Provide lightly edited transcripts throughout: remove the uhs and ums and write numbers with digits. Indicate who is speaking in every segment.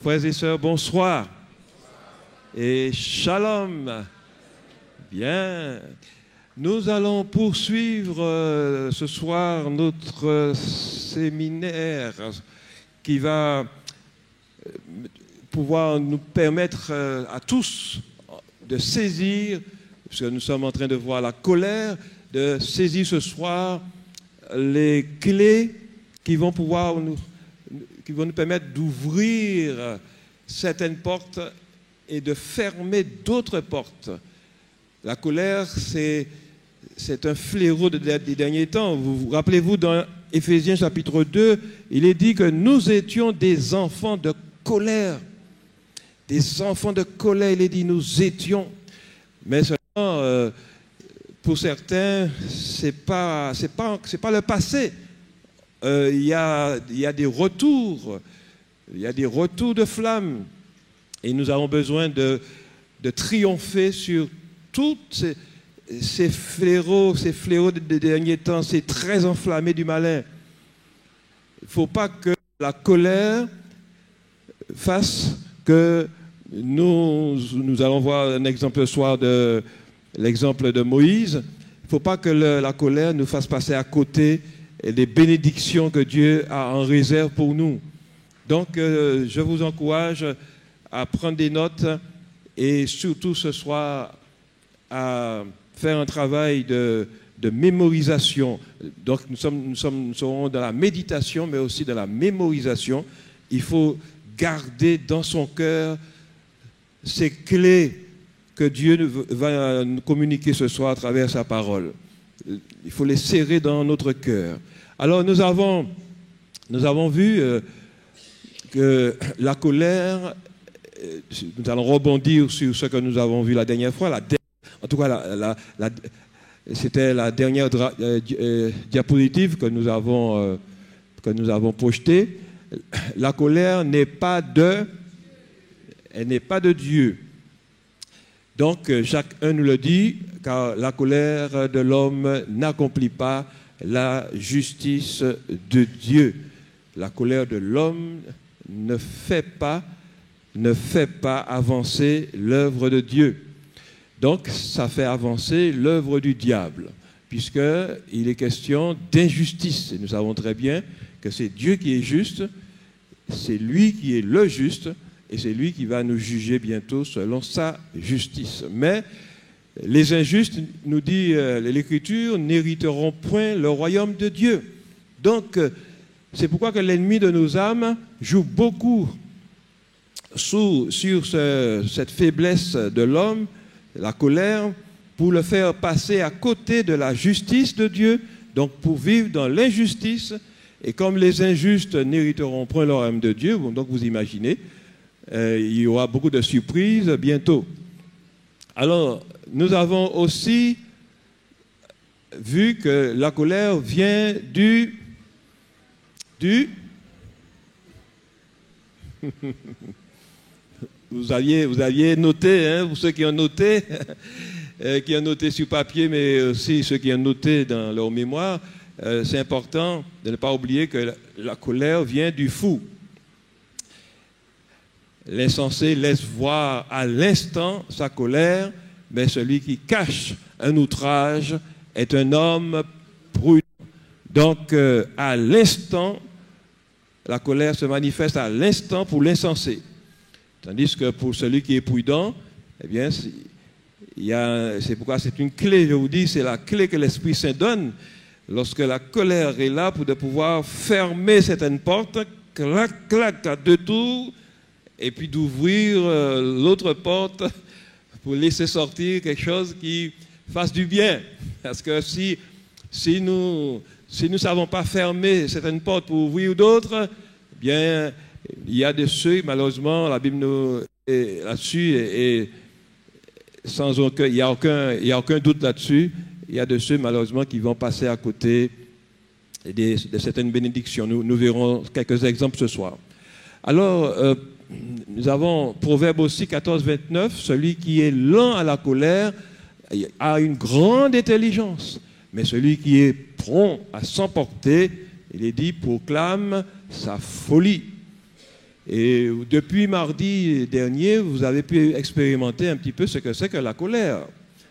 Speaker 1: Frères et sœurs, bonsoir et shalom. Bien, nous allons poursuivre ce soir notre séminaire qui va pouvoir nous permettre à tous de saisir, puisque nous sommes en train de voir la colère, de saisir ce soir les clés qui vont nous permettre d'ouvrir certaines portes et de fermer d'autres portes. La colère, c'est un fléau des derniers temps. Vous rappelez-vous, dans Éphésiens chapitre 2, il est dit que nous étions des enfants de colère. Des enfants de colère, il est dit, nous étions. Mais seulement, pour certains, c'est pas le passé. Il y a des retours. Il y a des retours de flammes. Et nous avons besoin de triompher sur toutes ces fléaux des derniers temps, ces traits enflammés du malin. Il ne faut pas que la colère fasse que nous allons voir un exemple ce soir de l'exemple de Moïse. Il ne faut pas que la colère nous fasse passer à côté des bénédictions que Dieu a en réserve pour nous. Donc, je vous encourage à prendre des notes et surtout ce soir à faire un travail de mémorisation. Donc, nous serons dans la méditation, mais aussi dans la mémorisation. Il faut garder dans son cœur ces clés que Dieu va nous communiquer ce soir à travers sa parole. Il faut les serrer dans notre cœur. Alors, nous avons vu que la colère, nous allons rebondir sur ce que nous avons vu la dernière fois. En tout cas, c'était la dernière diapositive que nous avons projetée. La colère n'est pas de Dieu. Donc, chacun nous le dit, car la colère de l'homme n'accomplit pas la justice de Dieu. La colère de l'homme ne fait pas avancer l'œuvre de Dieu. Donc, ça fait avancer l'œuvre du diable, puisqu'il est question d'injustice. Et nous savons très bien que c'est Dieu qui est juste, c'est lui qui est le juste, et c'est lui qui va nous juger bientôt selon sa justice. Mais les injustes, nous dit l'Écriture, n'hériteront point le royaume de Dieu. Donc, c'est pourquoi que l'ennemi de nos âmes joue beaucoup sur cette faiblesse de l'homme, la colère, pour le faire passer à côté de la justice de Dieu, donc pour vivre dans l'injustice. Et comme les injustes n'hériteront point le royaume de Dieu, donc vous imaginez, il y aura beaucoup de surprises bientôt. Alors, nous avons aussi vu que la colère vient du Vous aviez noté, hein, pour ceux qui ont noté, qui ont noté sur papier, mais aussi ceux qui ont noté dans leur mémoire, c'est important de ne pas oublier que la colère vient du fou. L'insensé laisse voir à l'instant sa colère, mais celui qui cache un outrage est un homme prudent. Donc, à l'instant, la colère se manifeste à l'instant pour l'insensé. Tandis que pour celui qui est prudent, eh bien, c'est pourquoi c'est une clé, je vous dis, c'est la clé que l'Esprit Saint donne. Lorsque la colère est là pour de pouvoir fermer certaines portes, clac, clac, à deux tours, et puis d'ouvrir l'autre porte pour laisser sortir quelque chose qui fasse du bien. Parce que si nous ne savons pas fermer certaines portes pour ouvrir d'autres, eh bien, il y a de ceux, malheureusement, la Bible nous est là-dessus, et sans aucun, il n'y a aucun doute là-dessus, il y a de ceux, malheureusement, qui vont passer à côté de certaines bénédictions. Nous verrons quelques exemples ce soir. Alors, nous avons Proverbe aussi 14, 29, celui qui est lent à la colère a une grande intelligence, mais celui qui est prompt à s'emporter, il est dit, proclame sa folie. Et depuis mardi dernier, vous avez pu expérimenter un petit peu ce que c'est que la colère.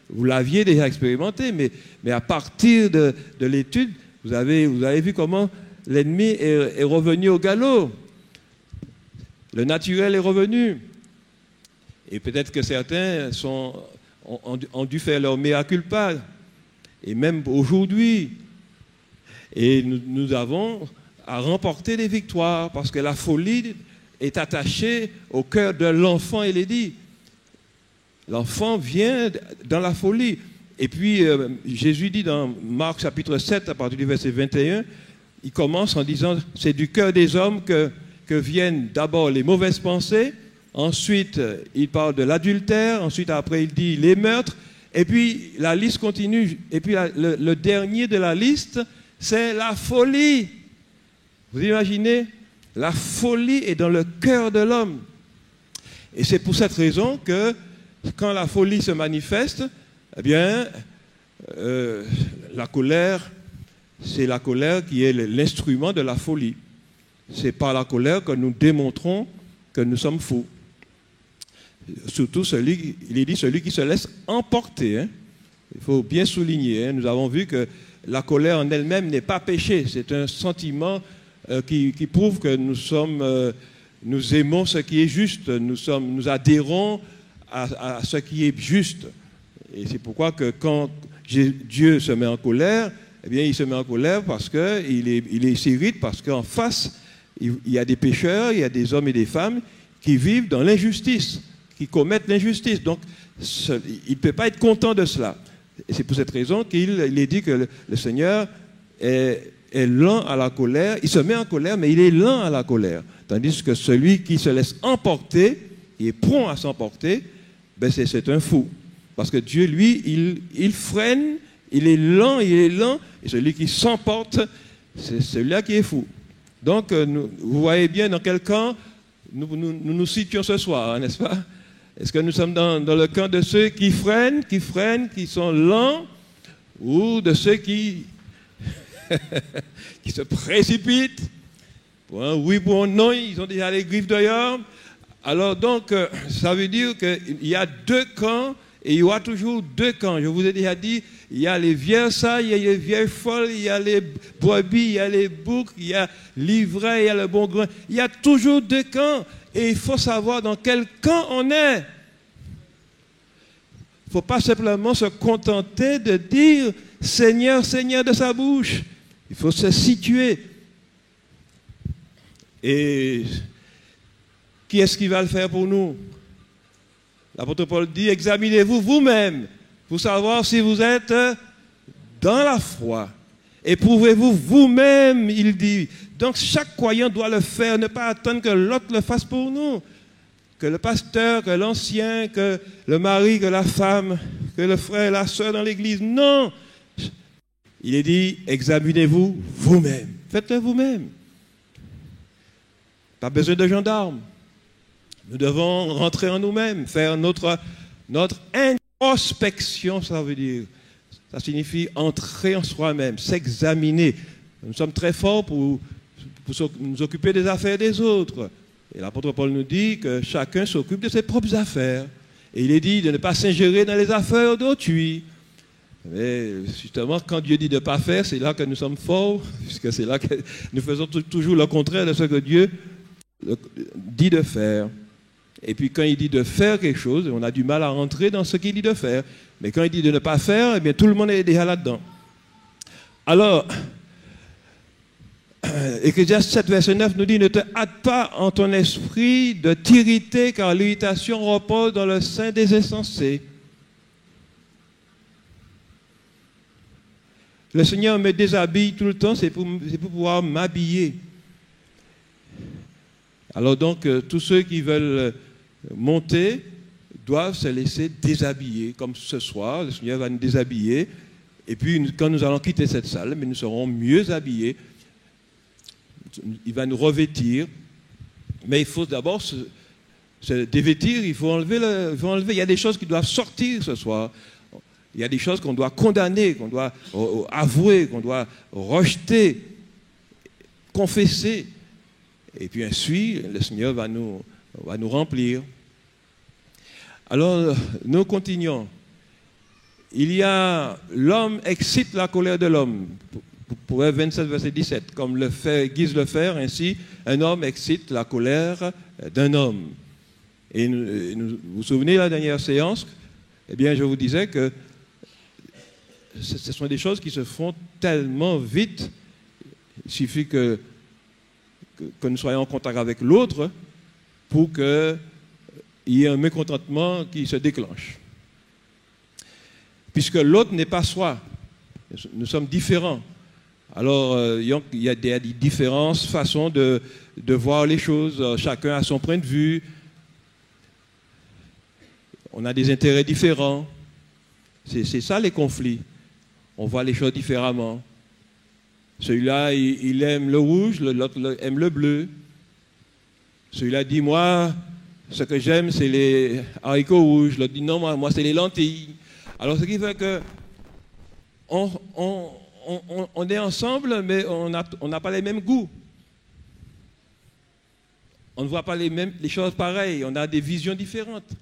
Speaker 1: Vous l'aviez déjà expérimenté, mais à partir de l'étude, vous avez vu comment l'ennemi est revenu au galop. Le naturel est revenu. Et peut-être que certains ont dû faire leur mea culpa. Et même aujourd'hui. Et nous avons à remporter des victoires parce que la folie est attachée au cœur de l'enfant, il est dit. L'enfant vient dans la folie. Et puis, Jésus dit dans Marc chapitre 7, à partir du verset 21, il commence en disant, c'est du cœur des hommes que viennent d'abord les mauvaises pensées, ensuite il parle de l'adultère, ensuite après il dit les meurtres, et puis la liste continue, et puis le dernier de la liste, c'est la folie. Vous imaginez? La folie est dans le cœur de l'homme. Et c'est pour cette raison que quand la folie se manifeste, eh bien, la colère, c'est la colère qui est l'instrument de la folie. C'est par la colère que nous démontrons que nous sommes fous. Surtout il est dit celui qui se laisse emporter. Hein. Il faut bien souligner. Hein. Nous avons vu que la colère en elle-même n'est pas péché. C'est un sentiment qui prouve que nous aimons ce qui est juste. Nous adhérons à ce qui est juste. Et c'est pourquoi que quand Dieu se met en colère, eh bien, il se met en colère parce qu'il s'irrite, parce qu'en face, il y a des pécheurs, il y a des hommes et des femmes qui vivent dans l'injustice, qui commettent l'injustice. Donc, il ne peut pas être content de cela. Et c'est pour cette raison qu'il est dit que le Seigneur est lent à la colère. Il se met en colère, mais il est lent à la colère. Tandis que celui qui se laisse emporter, il est prompt à s'emporter, ben c'est un fou. Parce que Dieu, lui, il freine, il est lent, et celui qui s'emporte, c'est celui-là qui est fou. Donc, vous voyez bien dans quel camp nous situons ce soir, n'est-ce pas? Est-ce que nous sommes dans le camp de ceux qui freinent, qui sont lents, ou de ceux qui se précipitent? Pour un oui, pour un non, ils ont déjà les griffes dehors. Alors donc, ça veut dire qu'il y a deux camps, et il y aura toujours deux camps. Je vous ai déjà dit, il y a les vieilles sages, il y a les vieilles folles, il y a les brebis, il y a les boucs, il y a l'ivraie, il y a le bon grain. Il y a toujours deux camps. Et il faut savoir dans quel camp on est. Il ne faut pas simplement se contenter de dire « Seigneur, Seigneur » de sa bouche. Il faut se situer. Et qui est-ce qui va le faire pour nous? L'apôtre Paul dit, examinez-vous vous-même pour savoir si vous êtes dans la foi. Éprouvez-vous vous-même, il dit. Donc chaque croyant doit le faire, ne pas attendre que l'autre le fasse pour nous. Que le pasteur, que l'ancien, que le mari, que la femme, que le frère, la sœur dans l'église. Non! Il est dit, examinez-vous vous-même. Faites-le vous-même. Pas besoin de gendarmes. Nous devons rentrer en nous-mêmes, faire notre introspection, ça veut dire. Ça signifie entrer en soi-même, s'examiner. Nous sommes très forts pour nous occuper des affaires des autres. Et l'apôtre Paul nous dit que chacun s'occupe de ses propres affaires. Et il est dit de ne pas s'ingérer dans les affaires d'autrui. Mais justement, quand Dieu dit de ne pas faire, c'est là que nous sommes forts, puisque c'est là que nous faisons toujours le contraire de ce que Dieu dit de faire. Et puis quand il dit de faire quelque chose, on a du mal à rentrer dans ce qu'il dit de faire. Mais quand il dit de ne pas faire, eh bien tout le monde est déjà là-dedans. Alors, Ecclésiaste 7, verset 9 nous dit, ne te hâte pas en ton esprit de t'irriter, car l'irritation repose dans le sein des insensés. Le Seigneur me déshabille tout le temps, c'est pour pouvoir m'habiller. Alors donc, tous ceux qui veulent monter doivent se laisser déshabiller. Comme ce soir, le Seigneur va nous déshabiller. Et puis, quand nous allons quitter cette salle, mais nous serons mieux habillés. Il va nous revêtir. Mais il faut d'abord se dévêtir, il faut enlever. Il y a des choses qui doivent sortir ce soir. Il y a des choses qu'on doit condamner, qu'on doit avouer, qu'on doit rejeter, confesser. Et puis ainsi, le Seigneur va nous remplir. Alors, nous continuons. Il y a l'homme excite la colère de l'homme. Proverbe 27, verset 17. Comme le fait Guise le fer, ainsi, un homme excite la colère d'un homme. Et vous vous souvenez de la dernière séance? Eh bien, je vous disais que ce sont des choses qui se font tellement vite. Il suffit que nous soyons en contact avec l'autre pour qu'il y ait un mécontentement qui se déclenche. Puisque l'autre n'est pas soi. Nous sommes différents. Alors, il y a des différentes façons de voir les choses. Chacun a son point de vue. On a des intérêts différents. C'est ça les conflits. On voit les choses différemment. Celui-là, il aime le rouge, l'autre aime le bleu. Celui-là dit, moi, ce que j'aime, c'est les haricots rouges. L'autre dit, non, moi c'est les lentilles. Alors, ce qui fait que on est ensemble, mais on n'a pas les mêmes goûts. On ne voit pas les choses pareilles. On a des visions différentes.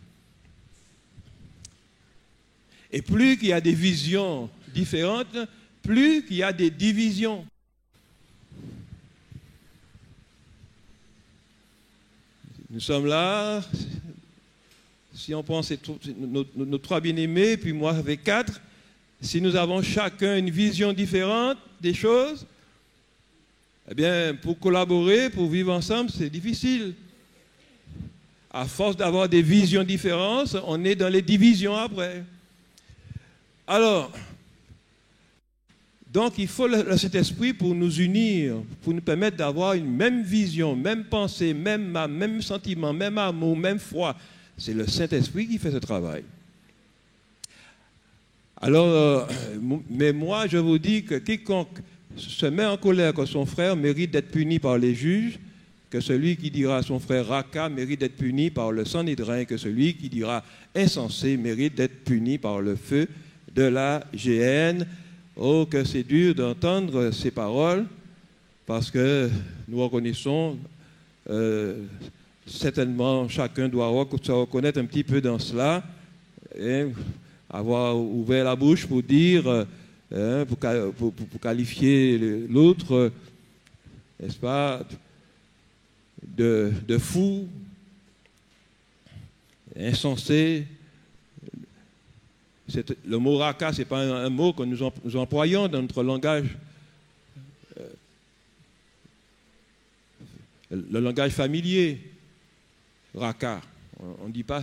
Speaker 1: Et plus qu'il y a des visions différentes, plus qu'il y a des divisions. Nous sommes là, si on pense nos trois bien-aimés, puis moi avec 4, si nous avons chacun une vision différente des choses, eh bien, pour collaborer, pour vivre ensemble, c'est difficile. À force d'avoir des visions différentes, on est dans les divisions après. Alors, donc il faut le Saint-Esprit pour nous unir, pour nous permettre d'avoir une même vision, même pensée, même sentiment, même amour, même foi. C'est le Saint-Esprit qui fait ce travail. Alors, mais moi je vous dis que quiconque se met en colère contre son frère mérite d'être puni par les juges, que celui qui dira à son frère Raka mérite d'être puni par le Sanhédrin, que celui qui dira insensé mérite d'être puni par le feu de la géhenne. Oh, que c'est dur d'entendre ces paroles, parce que nous reconnaissons, certainement chacun doit se reconnaître un petit peu dans cela, et avoir ouvert la bouche pour dire, pour qualifier l'autre, n'est-ce pas, de fou, insensé. Le mot raka, ce n'est pas un mot que nous employons dans notre langage. Le langage familier, raka, on ne dit pas.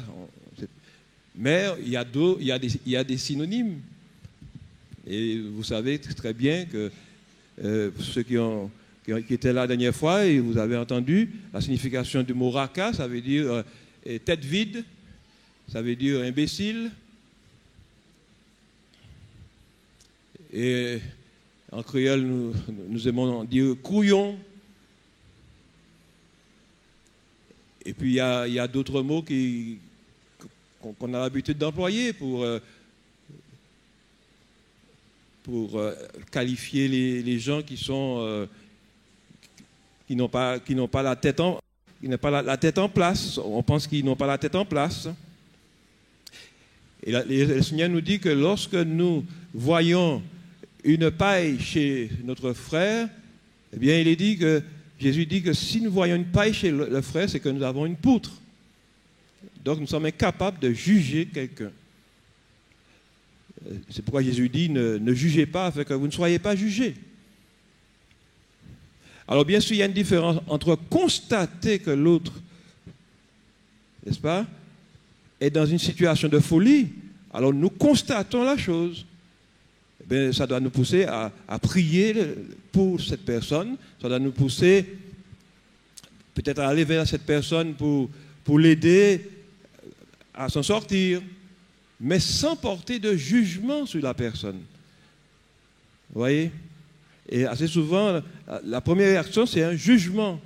Speaker 1: Mais il y a des synonymes. Et vous savez très bien que ceux qui étaient là la dernière fois, et vous avez entendu la signification du mot raka, ça veut dire tête vide, ça veut dire imbécile. Et en créole, nous aimons dire couillon. Et puis il y a d'autres mots qu'on a l'habitude d'employer pour qualifier les gens qui n'ont pas la tête la tête en place. On pense qu'ils n'ont pas la tête en place. Et le Seigneur nous dit que lorsque nous voyons une paille chez notre frère, eh bien, Jésus dit que si nous voyons une paille chez le frère, c'est que nous avons une poutre. Donc, nous sommes incapables de juger quelqu'un. C'est pourquoi Jésus dit, ne jugez pas afin que vous ne soyez pas jugés. Alors, bien sûr, il y a une différence entre constater que l'autre, n'est-ce pas, est dans une situation de folie. Alors, nous constatons la chose. Eh bien, ça doit nous pousser à prier pour cette personne. Ça doit nous pousser peut-être à aller vers cette personne pour l'aider à s'en sortir, mais sans porter de jugement sur la personne. Vous voyez? Et assez souvent, la première réaction, c'est un jugement.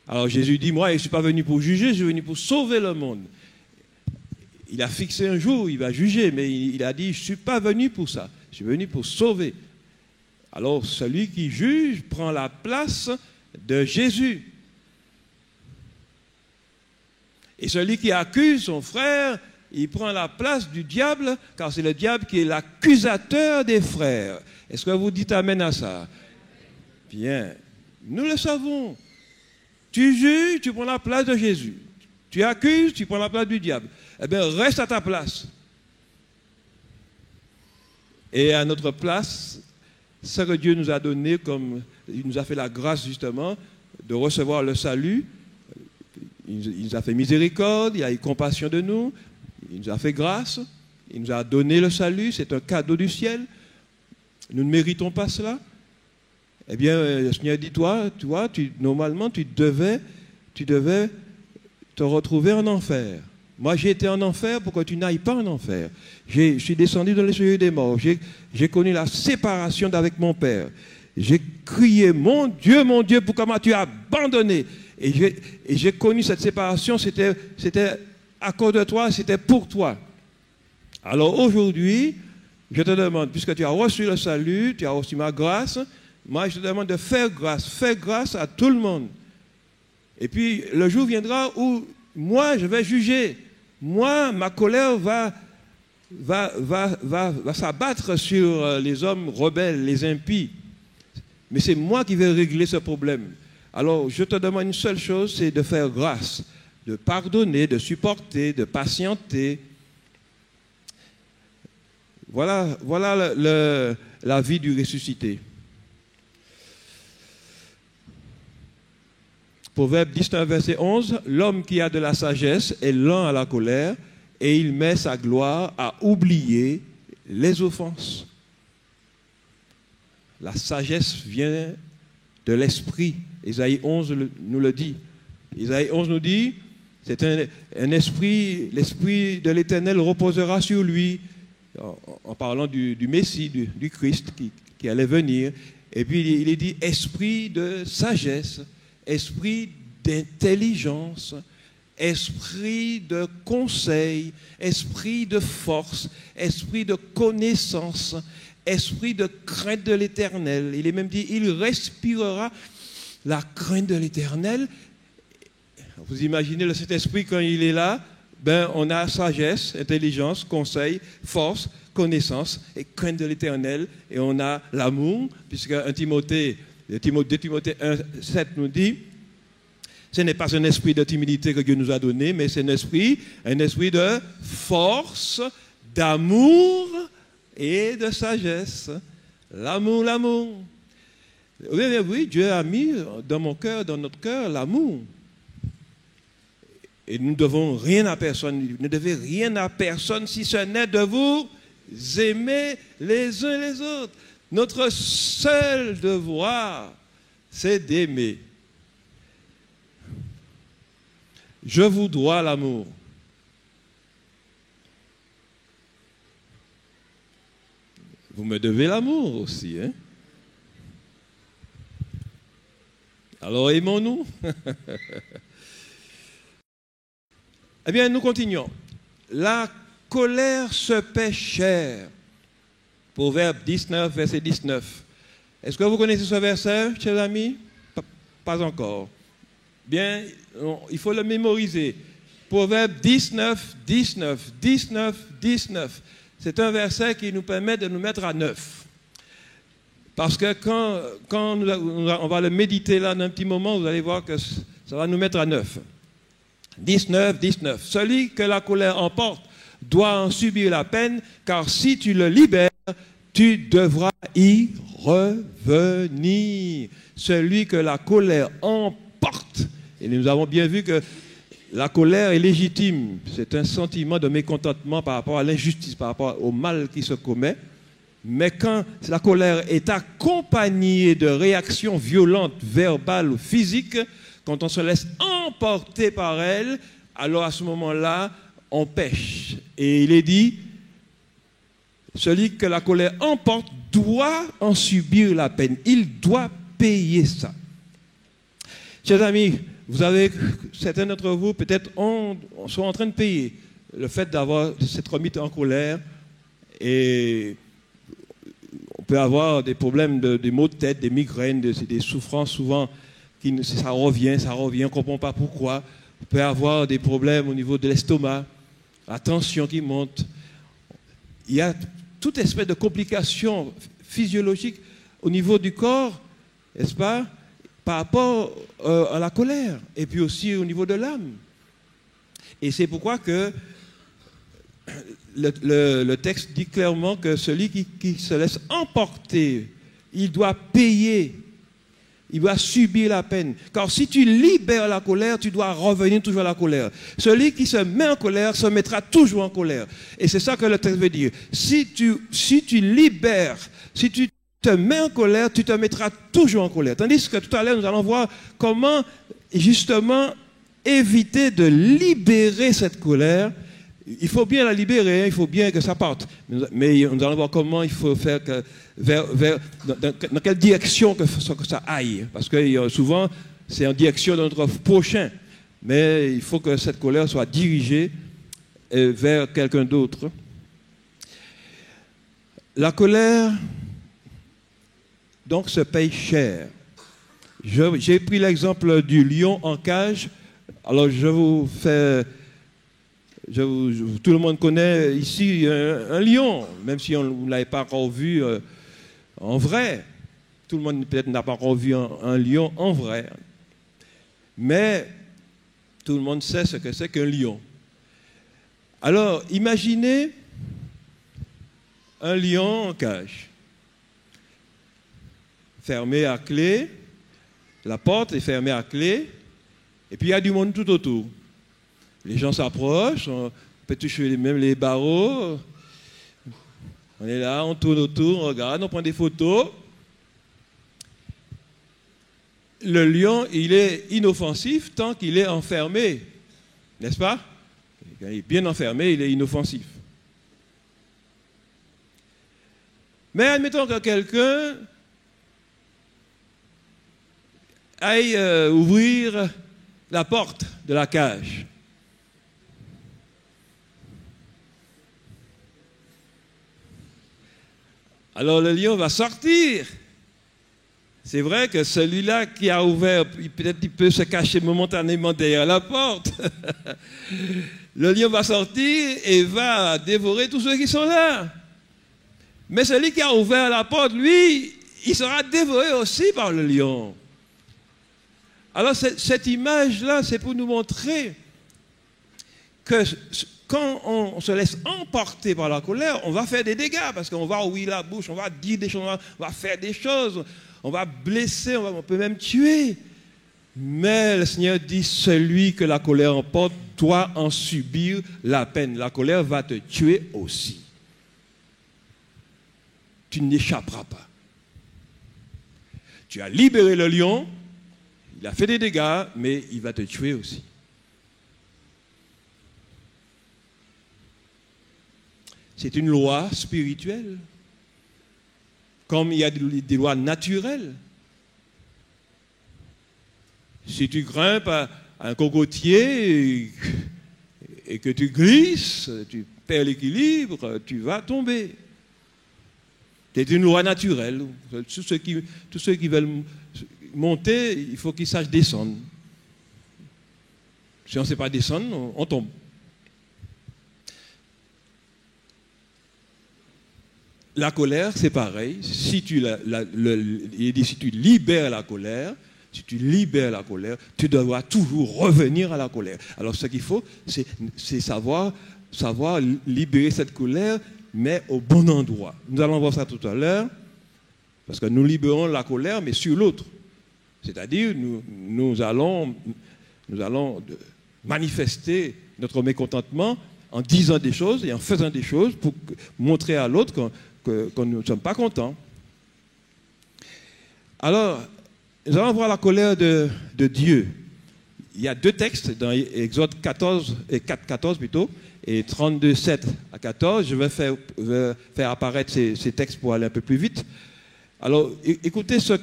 Speaker 1: Alors Jésus dit, moi, je ne suis pas venu pour juger, je suis venu pour sauver le monde. Il a fixé un jour où il va juger, mais il a dit, je ne suis pas venu pour ça, je suis venu pour sauver. Alors, celui qui juge prend la place de Jésus. Et celui qui accuse son frère, il prend la place du diable, car c'est le diable qui est l'accusateur des frères. Est-ce que vous dites amen à ça? Bien, nous le savons. Tu juges, tu prends la place de Jésus. Tu accuses, tu prends la place du diable. Eh bien, reste à ta place. Et à notre place, ce que Dieu nous a donné, comme il nous a fait la grâce justement de recevoir le salut. Il nous a fait miséricorde, il a eu compassion de nous, il nous a fait grâce, il nous a donné le salut, c'est un cadeau du ciel. Nous ne méritons pas cela. Eh bien, le Seigneur dit, normalement, tu devais te retrouver en enfer. Moi, j'ai été en enfer pour que tu n'ailles pas en enfer. Je suis descendu dans les cieux des morts. J'ai connu la séparation d'avec mon Père. J'ai crié, mon Dieu, pourquoi m'as-tu abandonné? Et j'ai connu cette séparation, c'était à cause de toi, c'était pour toi. Alors aujourd'hui, je te demande, puisque tu as reçu le salut, tu as reçu ma grâce, moi je te demande de faire grâce à tout le monde. Et puis le jour viendra où moi je vais juger. Moi, ma colère va s'abattre sur les hommes rebelles, les impies. Mais c'est moi qui vais régler ce problème. Alors, je te demande une seule chose, c'est de faire grâce, de pardonner, de supporter, de patienter. Voilà la vie du ressuscité. Proverbe 19, verset 11, « L'homme qui a de la sagesse est lent à la colère, et il met sa gloire à oublier les offenses. » La sagesse vient de l'esprit. Isaïe 11 nous le dit. Isaïe 11 nous dit, c'est un esprit, l'esprit de l'Éternel reposera sur lui, en parlant du Messie, du Christ qui allait venir. Et puis il est dit, esprit de sagesse, esprit d'intelligence, esprit de conseil, esprit de force, esprit de connaissance, esprit de crainte de l'Éternel. Il est même dit, il respirera la crainte de l'Éternel. Vous imaginez le Saint-Esprit quand il est là, ben on a sagesse, intelligence, conseil, force, connaissance et crainte de l'Éternel. Et on a l'amour, puisque 2 Timothée 1, 7 nous dit, ce n'est pas un esprit de timidité que Dieu nous a donné, mais c'est un esprit de force, d'amour et de sagesse. L'amour. Oui, Dieu a mis dans mon cœur, dans notre cœur, l'amour. Et nous ne devons rien à personne. Vous ne devez rien à personne si ce n'est de vous aimer les uns les autres. Notre seul devoir, c'est d'aimer. Je vous dois l'amour. Vous me devez l'amour aussi, hein? Alors aimons-nous. Eh bien, nous continuons. La colère se paie cher. Proverbe 19, verset 19. Est-ce que vous connaissez ce verset, chers amis? Pas encore. Bien, il faut le mémoriser. Proverbe 19, 19, 19, 19. C'est un verset qui nous permet de nous mettre à neuf. Parce que quand on va le méditer là dans un petit moment, vous allez voir que ça va nous mettre à neuf. 19, 19. Celui que la colère emporte doit en subir la peine, car si tu le libères, tu devras y revenir. Celui que la colère emporte. Et nous avons bien vu que la colère est légitime. C'est un sentiment de mécontentement par rapport à l'injustice, par rapport au mal qui se commet. Mais quand la colère est accompagnée de réactions violentes, verbales ou physiques, quand on se laisse emporter par elle, alors à ce moment-là, on pêche. Et il est dit, celui que la colère emporte doit en subir la peine. Il doit payer ça. Chers amis, certains d'entre vous, peut-être, sont en train de payer le fait d'avoir cette remise en colère. Et peut avoir des problèmes des maux de tête, des migraines, des souffrances souvent, ça revient, on ne comprend pas pourquoi. On peut avoir des problèmes au niveau de l'estomac, la tension qui monte. Il y a toute espèce de complications physiologiques au niveau du corps, n'est-ce pas, par rapport à la colère, et puis aussi au niveau de l'âme. Et c'est pourquoi que le texte dit clairement que celui qui se laisse emporter, il doit payer, il doit subir la peine. Car si tu libères la colère, tu dois revenir toujours à la colère. Celui qui se met en colère se mettra toujours en colère. Et c'est ça que le texte veut dire. Si tu libères, si tu te mets en colère, tu te mettras toujours en colère. Tandis que tout à l'heure, nous allons voir comment justement éviter de libérer cette colère. Il faut bien la libérer, hein, il faut bien que ça parte. Mais nous allons voir comment il faut faire, dans quelle direction que ça aille. Parce que souvent, c'est en direction de notre prochain. Mais il faut que cette colère soit dirigée vers quelqu'un d'autre. La colère, donc, se paye cher. J'ai pris l'exemple du lion en cage. Alors, je vous fais... tout le monde connaît ici un lion, même si on ne l'avait pas encore vu en vrai. Tout le monde peut-être n'a pas encore vu un lion en vrai. Mais tout le monde sait ce que c'est qu'un lion. Alors, imaginez un lion en cage, fermé à clé, la porte est fermée à clé, et puis il y a du monde tout autour. Les gens s'approchent, on peut toucher même les barreaux. On est là, on tourne autour, on regarde, on prend des photos. Le lion, il est inoffensif tant qu'il est enfermé. N'est-ce pas? Quand il est bien enfermé, il est inoffensif. Mais admettons que quelqu'un aille ouvrir la porte de la cage. Alors le lion va sortir. C'est vrai que celui-là qui a ouvert, peut-être il peut se cacher momentanément derrière la porte. Le lion va sortir et va dévorer tous ceux qui sont là. Mais celui qui a ouvert la porte, lui, il sera dévoré aussi par le lion. Alors cette image-là, c'est pour nous montrer que quand on se laisse emporter par la colère, on va faire des dégâts parce qu'on va ouvrir la bouche, on va dire des choses, on va faire des choses, on va blesser, on peut même tuer. Mais le Seigneur dit, celui que la colère emporte doit en subir la peine. La colère va te tuer aussi. Tu n'échapperas pas. Tu as libéré le lion, il a fait des dégâts, mais il va te tuer aussi. C'est une loi spirituelle. Comme il y a des lois naturelles. Si tu grimpes à un cocotier et que tu glisses, tu perds l'équilibre, tu vas tomber. C'est une loi naturelle. Tous ceux qui veulent monter, il faut qu'ils sachent descendre. Si on ne sait pas descendre, on tombe. La colère, c'est pareil. Si tu libères la colère, tu dois toujours revenir à la colère. Alors ce qu'il faut, c'est savoir libérer cette colère, mais au bon endroit. Nous allons voir ça tout à l'heure, parce que nous libérons la colère, mais sur l'autre. C'est-à-dire, nous allons manifester notre mécontentement en disant des choses et en faisant des choses pour montrer à l'autre qu'on ne sommes pas contents. Alors, nous allons voir la colère de Dieu. Il y a deux textes dans Exode 14, et 4:14 plutôt, et 32, 7 à 14. Je vais faire apparaître ces textes pour aller un peu plus vite. Alors, écoutez ce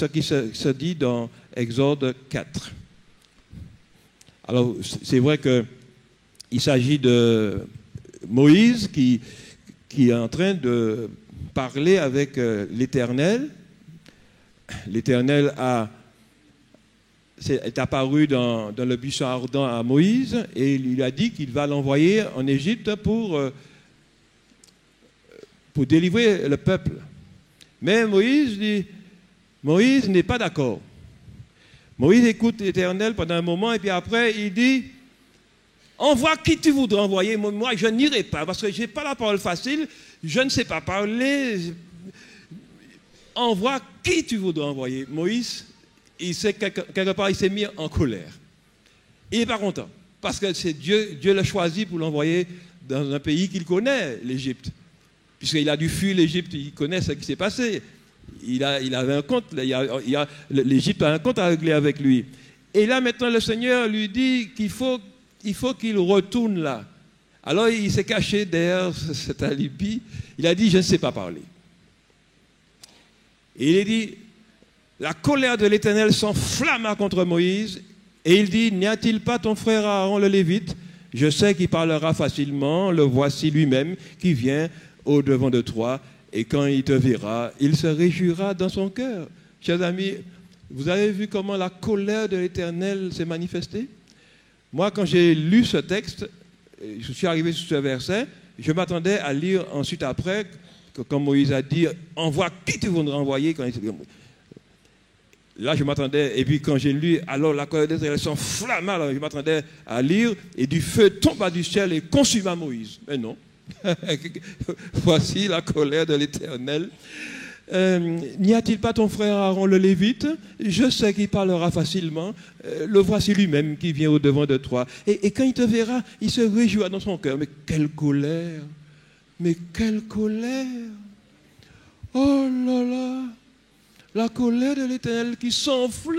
Speaker 1: qui se dit dans Exode 4. Alors, c'est vrai qu'il s'agit de Moïse qui est en train de parlé avec l'Éternel. L'Éternel est apparu dans le buisson ardent à Moïse et il lui a dit qu'il va l'envoyer en Égypte pour délivrer le peuple. Mais Moïse n'est pas d'accord. Moïse écoute l'Éternel pendant un moment et puis après il dit: envoie qui tu voudras envoyer, moi je n'irai pas parce que je n'ai pas la parole facile, je ne sais pas parler. Envoie qui tu voudras envoyer. Moïse, quelque part, il s'est mis en colère. Il n'est pas content parce que c'est Dieu l'a choisi pour l'envoyer dans un pays qu'il connaît, l'Égypte. Puisqu'il a dû fuir l'Égypte, il connaît ce qui s'est passé. Il avait un compte, l'Égypte a un compte à régler avec lui. Et là, maintenant, le Seigneur lui dit qu'il faut qu'il retourne là. Alors, il s'est caché derrière cet alibi. Il a dit: je ne sais pas parler. Et il a dit: la colère de l'Éternel s'enflamma contre Moïse. Et il dit: n'y a-t-il pas ton frère Aaron le Lévite? Je sais qu'il parlera facilement. Le voici lui-même qui vient au-devant de toi. Et quand il te verra, il se réjouira dans son cœur. Chers amis, vous avez vu comment la colère de l'Éternel s'est manifestée? Moi, quand j'ai lu ce texte, je suis arrivé sur ce verset, je m'attendais à lire ensuite après, quand Moïse a dit: envoie qui tu voudras envoyer. Là, je m'attendais, et puis quand j'ai lu, alors la colère de l'Éternel s'enflamma, alors je m'attendais à lire, et du feu tomba du ciel et consuma Moïse. Mais non. Voici la colère de l'Éternel. N'y a-t-il pas ton frère Aaron le Lévite? Je sais qu'il parlera facilement. Le voici lui-même qui vient au-devant de toi. Et quand il te verra, il se réjouira dans son cœur. Mais quelle colère! Mais quelle colère! Oh là là! La colère de l'Éternel qui s'enflamme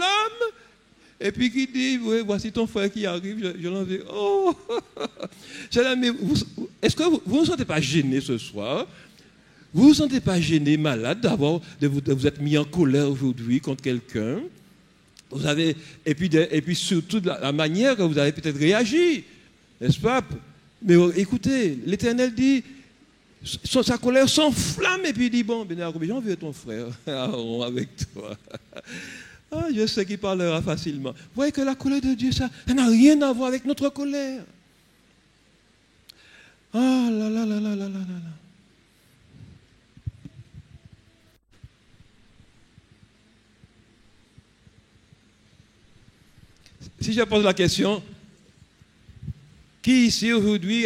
Speaker 1: et puis qui dit: oui, voici ton frère qui arrive, je l'envoie. Oh! Est-ce que vous ne vous sentez pas gêné ce soir? Vous ne vous sentez pas gêné, malade de vous être mis en colère aujourd'hui contre quelqu'un? Et puis surtout la manière que vous avez peut-être réagi, n'est-ce pas? Mais écoutez, l'Éternel dit, sa colère s'enflamme et puis il dit: bon, j'envoie ton frère Aaron avec toi. Ah, je sais qu'il parlera facilement. Vous voyez que la colère de Dieu, ça n'a rien à voir avec notre colère. Ah là là là là là là là. Si je pose la question, qui ici aujourd'hui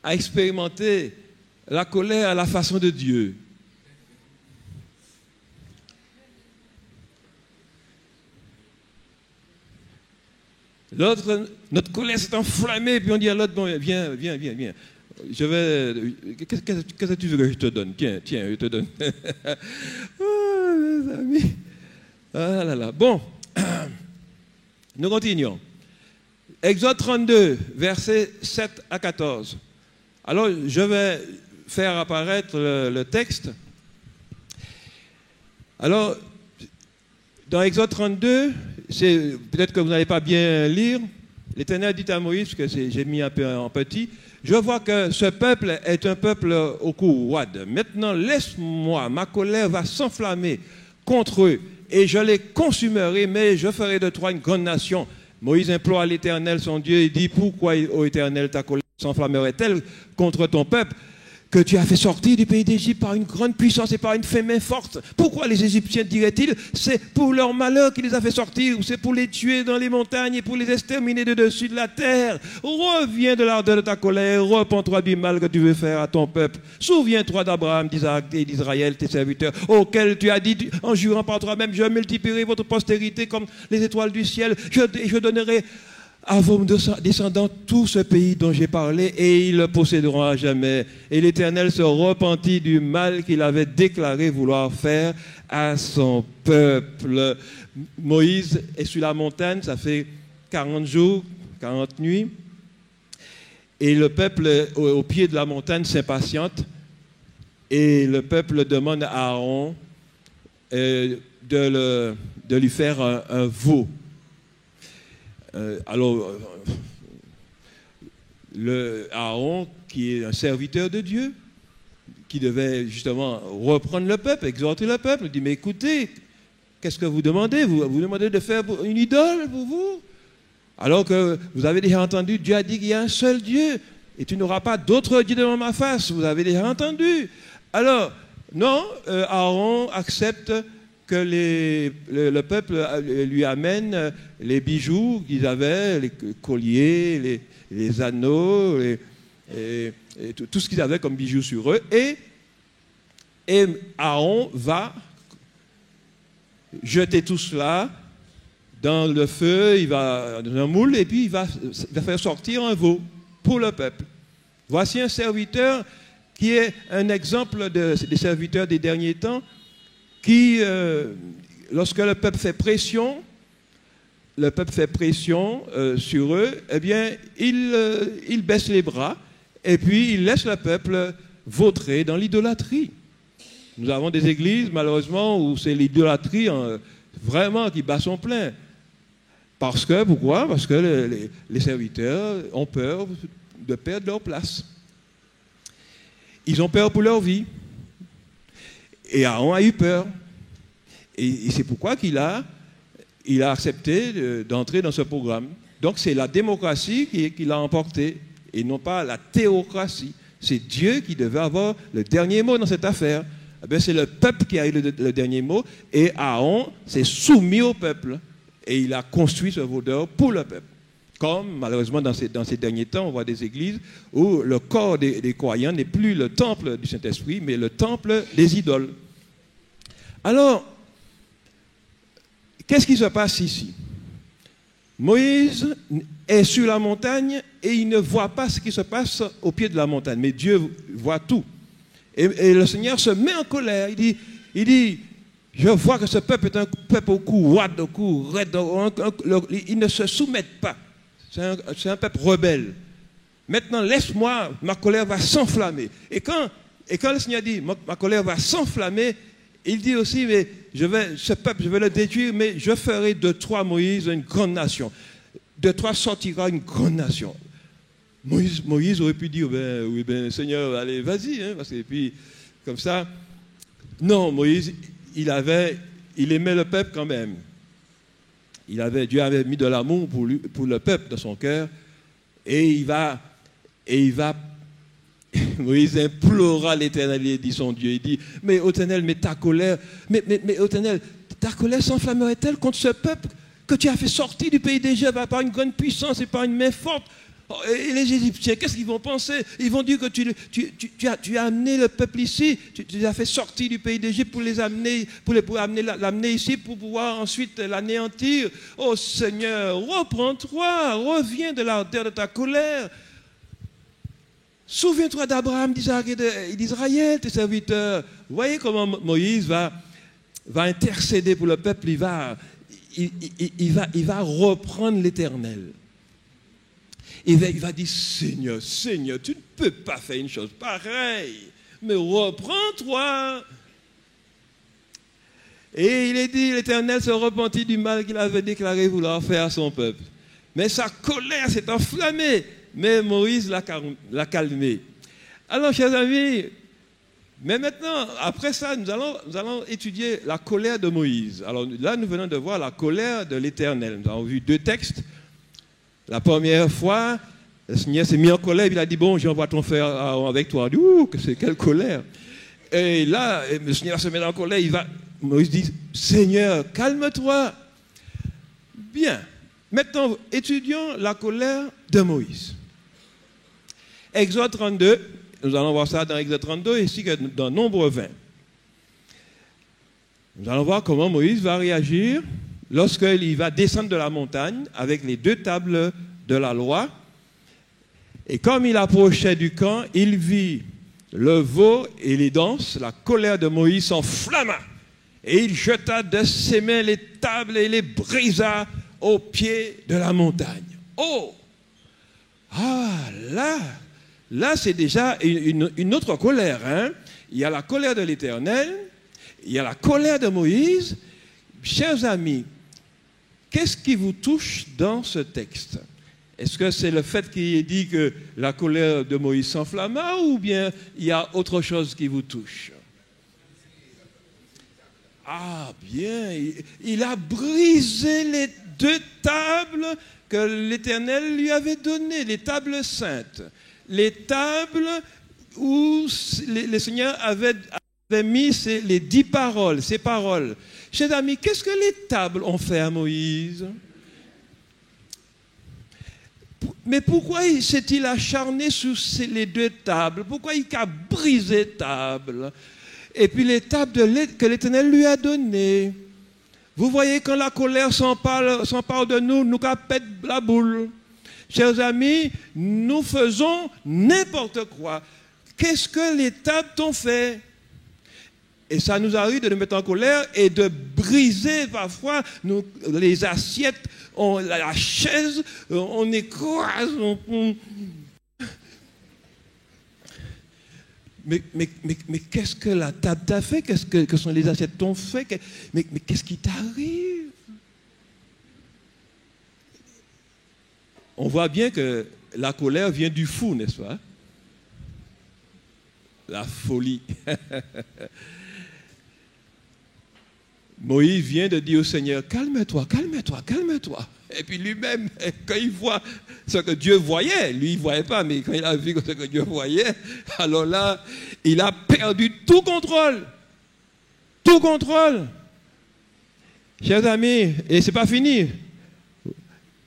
Speaker 1: a expérimenté la colère à la façon de Dieu? Notre colère s'est enflammée, puis on dit à l'autre: bon, viens. Qu'est-ce que tu veux que je te donne? Tiens, je te donne. Oh, mes amis. Ah là là. Bon, nous continuons. Exode 32, versets 7 à 14. Alors, je vais faire apparaître le texte. Alors, dans Exode 32, peut-être que vous n'allez pas bien lire. L'Éternel dit à Moïse, que j'ai mis un peu en petit: je vois que ce peuple est un peuple au cou roide. Maintenant, laisse-moi, ma colère va s'enflammer contre eux et je les consumerai, mais je ferai de toi une grande nation. Moïse implore à l'Éternel son Dieu et dit: pourquoi, ô Éternel, ta colère s'enflammerait-elle contre ton peuple que tu as fait sortir du pays d'Égypte par une grande puissance et par une main forte? Pourquoi les Égyptiens diraient-ils: c'est pour leur malheur qu'il les a fait sortir, ou c'est pour les tuer dans les montagnes et pour les exterminer de dessus de la terre? Reviens de l'ardeur de ta colère, repens-toi du mal que tu veux faire à ton peuple. Souviens-toi d'Abraham, d'Isaac et d'Israël, tes serviteurs, auxquels tu as dit en jurant par toi-même: je multiplierai votre postérité comme les étoiles du ciel, je donnerai à vos descendants tout ce pays dont j'ai parlé, et ils le posséderont à jamais. Et l'Éternel se repentit du mal qu'il avait déclaré vouloir faire à son peuple. Moïse est sur la montagne, ça fait 40 jours, 40 nuits, et le peuple au pied de la montagne s'impatiente, et le peuple demande à Aaron de lui faire un veau. Alors, Aaron, qui est un serviteur de Dieu, qui devait justement reprendre le peuple, exhorter le peuple. Il dit, mais écoutez, qu'est-ce que vous demandez? Vous demandez de faire une idole pour vous? Alors que vous avez déjà entendu, Dieu a dit qu'il y a un seul Dieu, et tu n'auras pas d'autre Dieu devant ma face. Vous avez déjà entendu. Alors, non, Aaron accepte que le peuple lui amène les bijoux qu'ils avaient, les colliers, les anneaux, et tout ce qu'ils avaient comme bijoux sur eux. Et Aaron va jeter tout cela dans le feu, il va dans un moule, et puis il va faire sortir un veau pour le peuple. Voici un serviteur qui est un exemple des serviteurs des derniers temps, qui, lorsque le peuple fait pression sur eux, eh bien, il baisse les bras et puis il laisse le peuple vautrer dans l'idolâtrie. Nous avons des églises, malheureusement, où c'est l'idolâtrie vraiment qui bat son plein. Pourquoi? Parce que les serviteurs ont peur de perdre leur place. Ils ont peur pour leur vie. Et Aaron a eu peur. Et c'est pourquoi il a accepté d'entrer dans ce programme. Donc c'est la démocratie qui l'a emporté, et non pas la théocratie. C'est Dieu qui devait avoir le dernier mot dans cette affaire. Eh c'est le peuple qui a eu le dernier mot, et Aaron s'est soumis au peuple. Et il a construit ce vaudeur pour le peuple. Comme malheureusement dans ces derniers temps, on voit des églises où le corps des croyants n'est plus le temple du Saint-Esprit, mais le temple des idoles. Alors, qu'est-ce qui se passe ici? Moïse est sur la montagne et il ne voit pas ce qui se passe au pied de la montagne, mais Dieu voit tout. Et le Seigneur se met en colère. Il dit, je vois que ce peuple est un peuple au cou roide, au cou raide, ils ne se soumettent pas. C'est un peuple rebelle. Maintenant, laisse-moi, ma colère va s'enflammer. Et quand le Seigneur dit, ma colère va s'enflammer, il dit aussi, mais ce peuple, je vais le détruire, mais je ferai de toi, Moïse, une grande nation. De toi sortira une grande nation. Moïse aurait pu dire, oui, Seigneur, allez, vas-y. Et puis, comme ça, non, Moïse, il aimait le peuple quand même. Dieu avait mis de l'amour pour le peuple dans son cœur. Et il va Moïse implora l'Éternel, il dit son Dieu, il dit, mais Éternel, mais ta colère, mais Éternel, ta colère s'enflammerait-elle contre ce peuple que tu as fait sortir du pays d'Égypte par une grande puissance et par une main forte? Et les Égyptiens, qu'est-ce qu'ils vont penser? Ils vont dire que tu as amené le peuple ici, tu les as fait sortir du pays d'Égypte pour l'amener ici, pour pouvoir ensuite l'anéantir. Oh Seigneur, reprends-toi, reviens de l'ardeur de ta colère. Souviens-toi d'Abraham, d'Isaac et d'Israël, tes serviteurs. Vous voyez comment Moïse va intercéder pour le peuple, il va reprendre l'Éternel. Il va dire, Seigneur, tu ne peux pas faire une chose pareille, mais reprends-toi. Et il est dit, l'Éternel se repentit du mal qu'il avait déclaré vouloir faire à son peuple. Mais sa colère s'est enflammée, mais Moïse l'a calmé. Alors, chers amis, mais maintenant, après ça, nous allons étudier la colère de Moïse. Alors là, nous venons de voir la colère de l'Éternel. Nous avons vu deux textes. La première fois, le Seigneur s'est mis en colère, il a dit, bon, j'envoie ton frère avec toi. Il dit, ouh, quelle colère. Et là, le Seigneur se met en colère, Moïse dit, Seigneur, calme-toi. Bien. Maintenant, étudions la colère de Moïse. Exode 32, nous allons voir ça dans Exode 32, ainsi que dans Nombre 20. Nous allons voir comment Moïse va réagir lorsqu'il va descendre de la montagne avec les deux tables de la loi. Et comme il approchait du camp, il vit le veau et les danses, la colère de Moïse s'enflamma. Et il jeta de ses mains les tables et les brisa au pied de la montagne. Oh! Ah, là c'est déjà une autre colère. Hein? Il y a la colère de l'Éternel, il y a la colère de Moïse. Chers amis, qu'est-ce qui vous touche dans ce texte? Est-ce que c'est le fait qu'il ait dit que la colère de Moïse s'enflamma ou bien il y a autre chose qui vous touche? Ah bien, il a brisé les 2 tables que l'Éternel lui avait données, les tables saintes. Les tables où le Seigneur avait mis les 10 paroles, ces paroles. Chers amis, qu'est-ce que les tables ont fait à Moïse? Mais pourquoi s'est-il acharné sur les 2 tables? Pourquoi il a brisé les tables? Et puis les tables que l'Éternel lui a données. Vous voyez, quand la colère s'empare de nous, nous pète la boule. Chers amis, nous faisons n'importe quoi. Qu'est-ce que les tables t'ont fait? Et ça nous arrive de nous mettre en colère et de briser parfois les assiettes, la chaise, on écrase. Mais qu'est-ce que la table t'a fait? Qu'est-ce que sont les assiettes t'ont fait? Mais qu'est-ce qui t'arrive? On voit bien que la colère vient du fou, n'est-ce pas? La folie. Moïse vient de dire au Seigneur, calme-toi, calme-toi, calme-toi. Et puis lui-même, quand il voit ce que Dieu voyait, lui il ne voyait pas, mais quand il a vu ce que Dieu voyait, alors là, il a perdu tout contrôle. Tout contrôle. Chers amis, et ce n'est pas fini.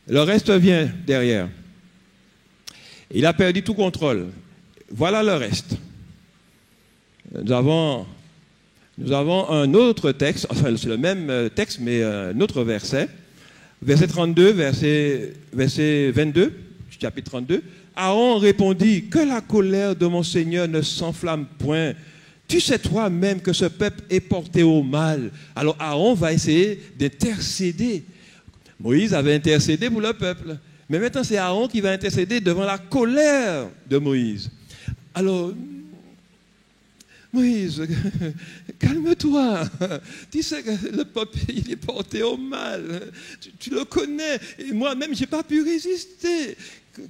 Speaker 1: Le reste vient derrière. Il a perdu tout contrôle. Voilà le reste. Nous avons un autre texte, enfin c'est le même texte, mais un autre verset. Verset 32, verset 22, chapitre 32. Aaron répondit, que la colère de mon Seigneur ne s'enflamme point. Tu sais toi-même que ce peuple est porté au mal. Alors Aaron va essayer d'intercéder. Moïse avait intercédé pour le peuple. Mais maintenant c'est Aaron qui va intercéder devant la colère de Moïse. Alors, Moïse, calme-toi. Tu sais que le peuple, il est porté au mal. Tu le connais. Et moi-même, je n'ai pas pu résister.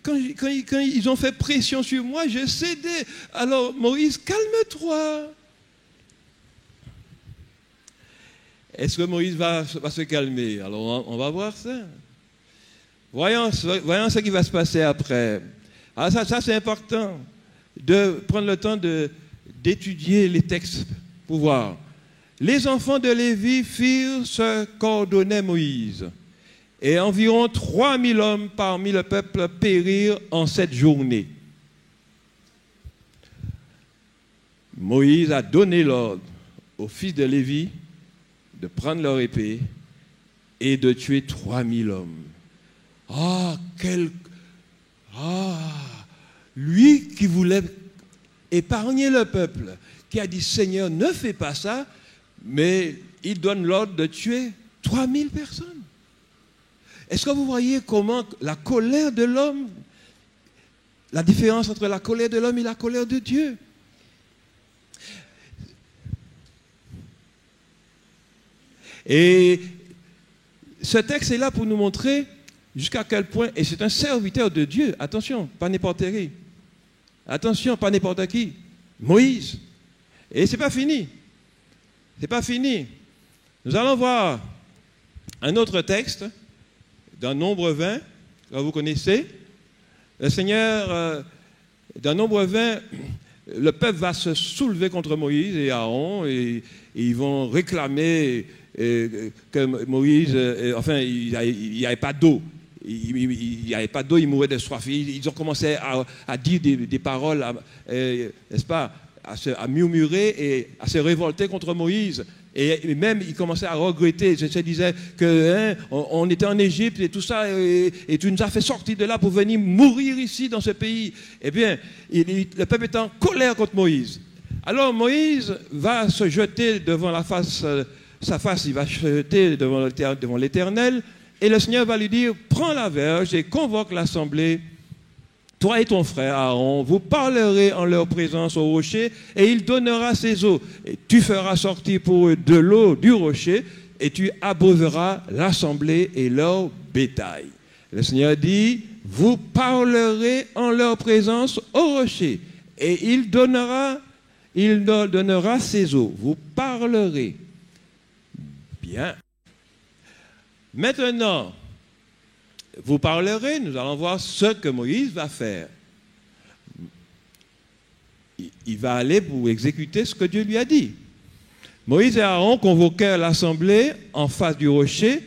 Speaker 1: Quand ils ont fait pression sur moi, j'ai cédé. Alors, Moïse, calme-toi. Est-ce que Moïse va se calmer? Alors, on va voir ça. Voyons ce qui va se passer après. Alors ça c'est important de prendre le temps d'étudier les textes pour voir. Les enfants de Lévi firent ce qu'ordonnait Moïse. Et environ 3000 hommes parmi le peuple périrent en cette journée. Moïse a donné l'ordre aux fils de Lévi de prendre leur épée et de tuer 3000 hommes. Lui qui voulait épargner le peuple, qui a dit, Seigneur, ne fais pas ça, mais il donne l'ordre de tuer 3000 personnes. Est-ce que vous voyez comment la colère de l'homme, la différence entre la colère de l'homme et la colère de Dieu? Et ce texte est là pour nous montrer jusqu'à quel point, et c'est un serviteur de Dieu, attention, pas n'importe qui, attention, pas n'importe qui, Moïse. Et c'est pas fini, c'est pas fini. Nous allons voir un autre texte, dans Nombre 20, que vous connaissez. Le Seigneur, dans Nombre 20, le peuple va se soulever contre Moïse et Aaron, et ils vont réclamer que Moïse, enfin, il n'y avait pas d'eau. Il n'y avait pas d'eau, il mourait de soif. Ils ont commencé à dire des paroles, n'est-ce pas, à murmurer et à se révolter contre Moïse. Et même, ils commençaient à regretter. Je se disais on était en Égypte et tout ça, et tu nous as fait sortir de là pour venir mourir ici dans ce pays. Eh bien, le peuple est en colère contre Moïse. Alors Moïse va se jeter devant sa face, il va se jeter devant l'Éternel. Et le Seigneur va lui dire, prends la verge et convoque l'assemblée, toi et ton frère Aaron, vous parlerez en leur présence au rocher, et il donnera ses eaux. Et tu feras sortir pour eux de l'eau du rocher, et tu abreuveras l'assemblée et leur bétail. Le Seigneur dit, vous parlerez en leur présence au rocher, et il donnera ses eaux. Vous parlerez. Bien. Maintenant, vous parlerez, nous allons voir ce que Moïse va faire. Il va aller pour exécuter ce que Dieu lui a dit. Moïse et Aaron convoquèrent l'assemblée en face du rocher,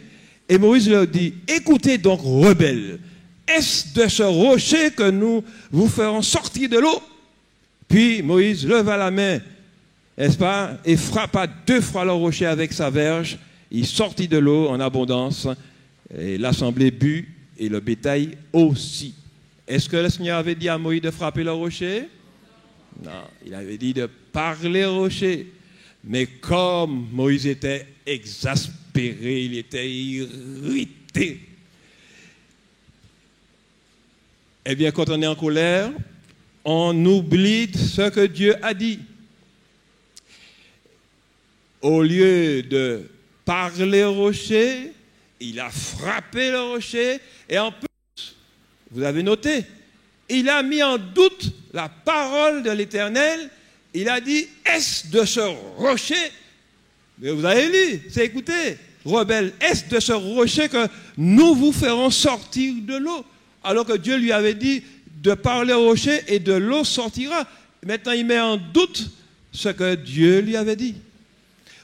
Speaker 1: et Moïse leur dit, écoutez donc, rebelles, est-ce de ce rocher que nous vous ferons sortir de l'eau? Puis Moïse leva la main, n'est-ce pas, et frappa 2 fois le rocher avec sa verge. Il sortit de l'eau en abondance, et l'assemblée but, et le bétail aussi. Est-ce que le Seigneur avait dit à Moïse de frapper le rocher? Non, il avait dit de parler au rocher. Mais comme Moïse était exaspéré, il était irrité, eh bien, quand on est en colère, on oublie ce que Dieu a dit. Au lieu de parler au rocher, il a frappé le rocher, et en plus, vous avez noté, il a mis en doute la parole de l'Éternel. Il a dit, est-ce de ce rocher? Mais vous avez lu, c'est écoutez, rebelle, est-ce de ce rocher que nous vous ferons sortir de l'eau? Alors que Dieu lui avait dit de parler au rocher et de l'eau sortira. Maintenant, il met en doute ce que Dieu lui avait dit.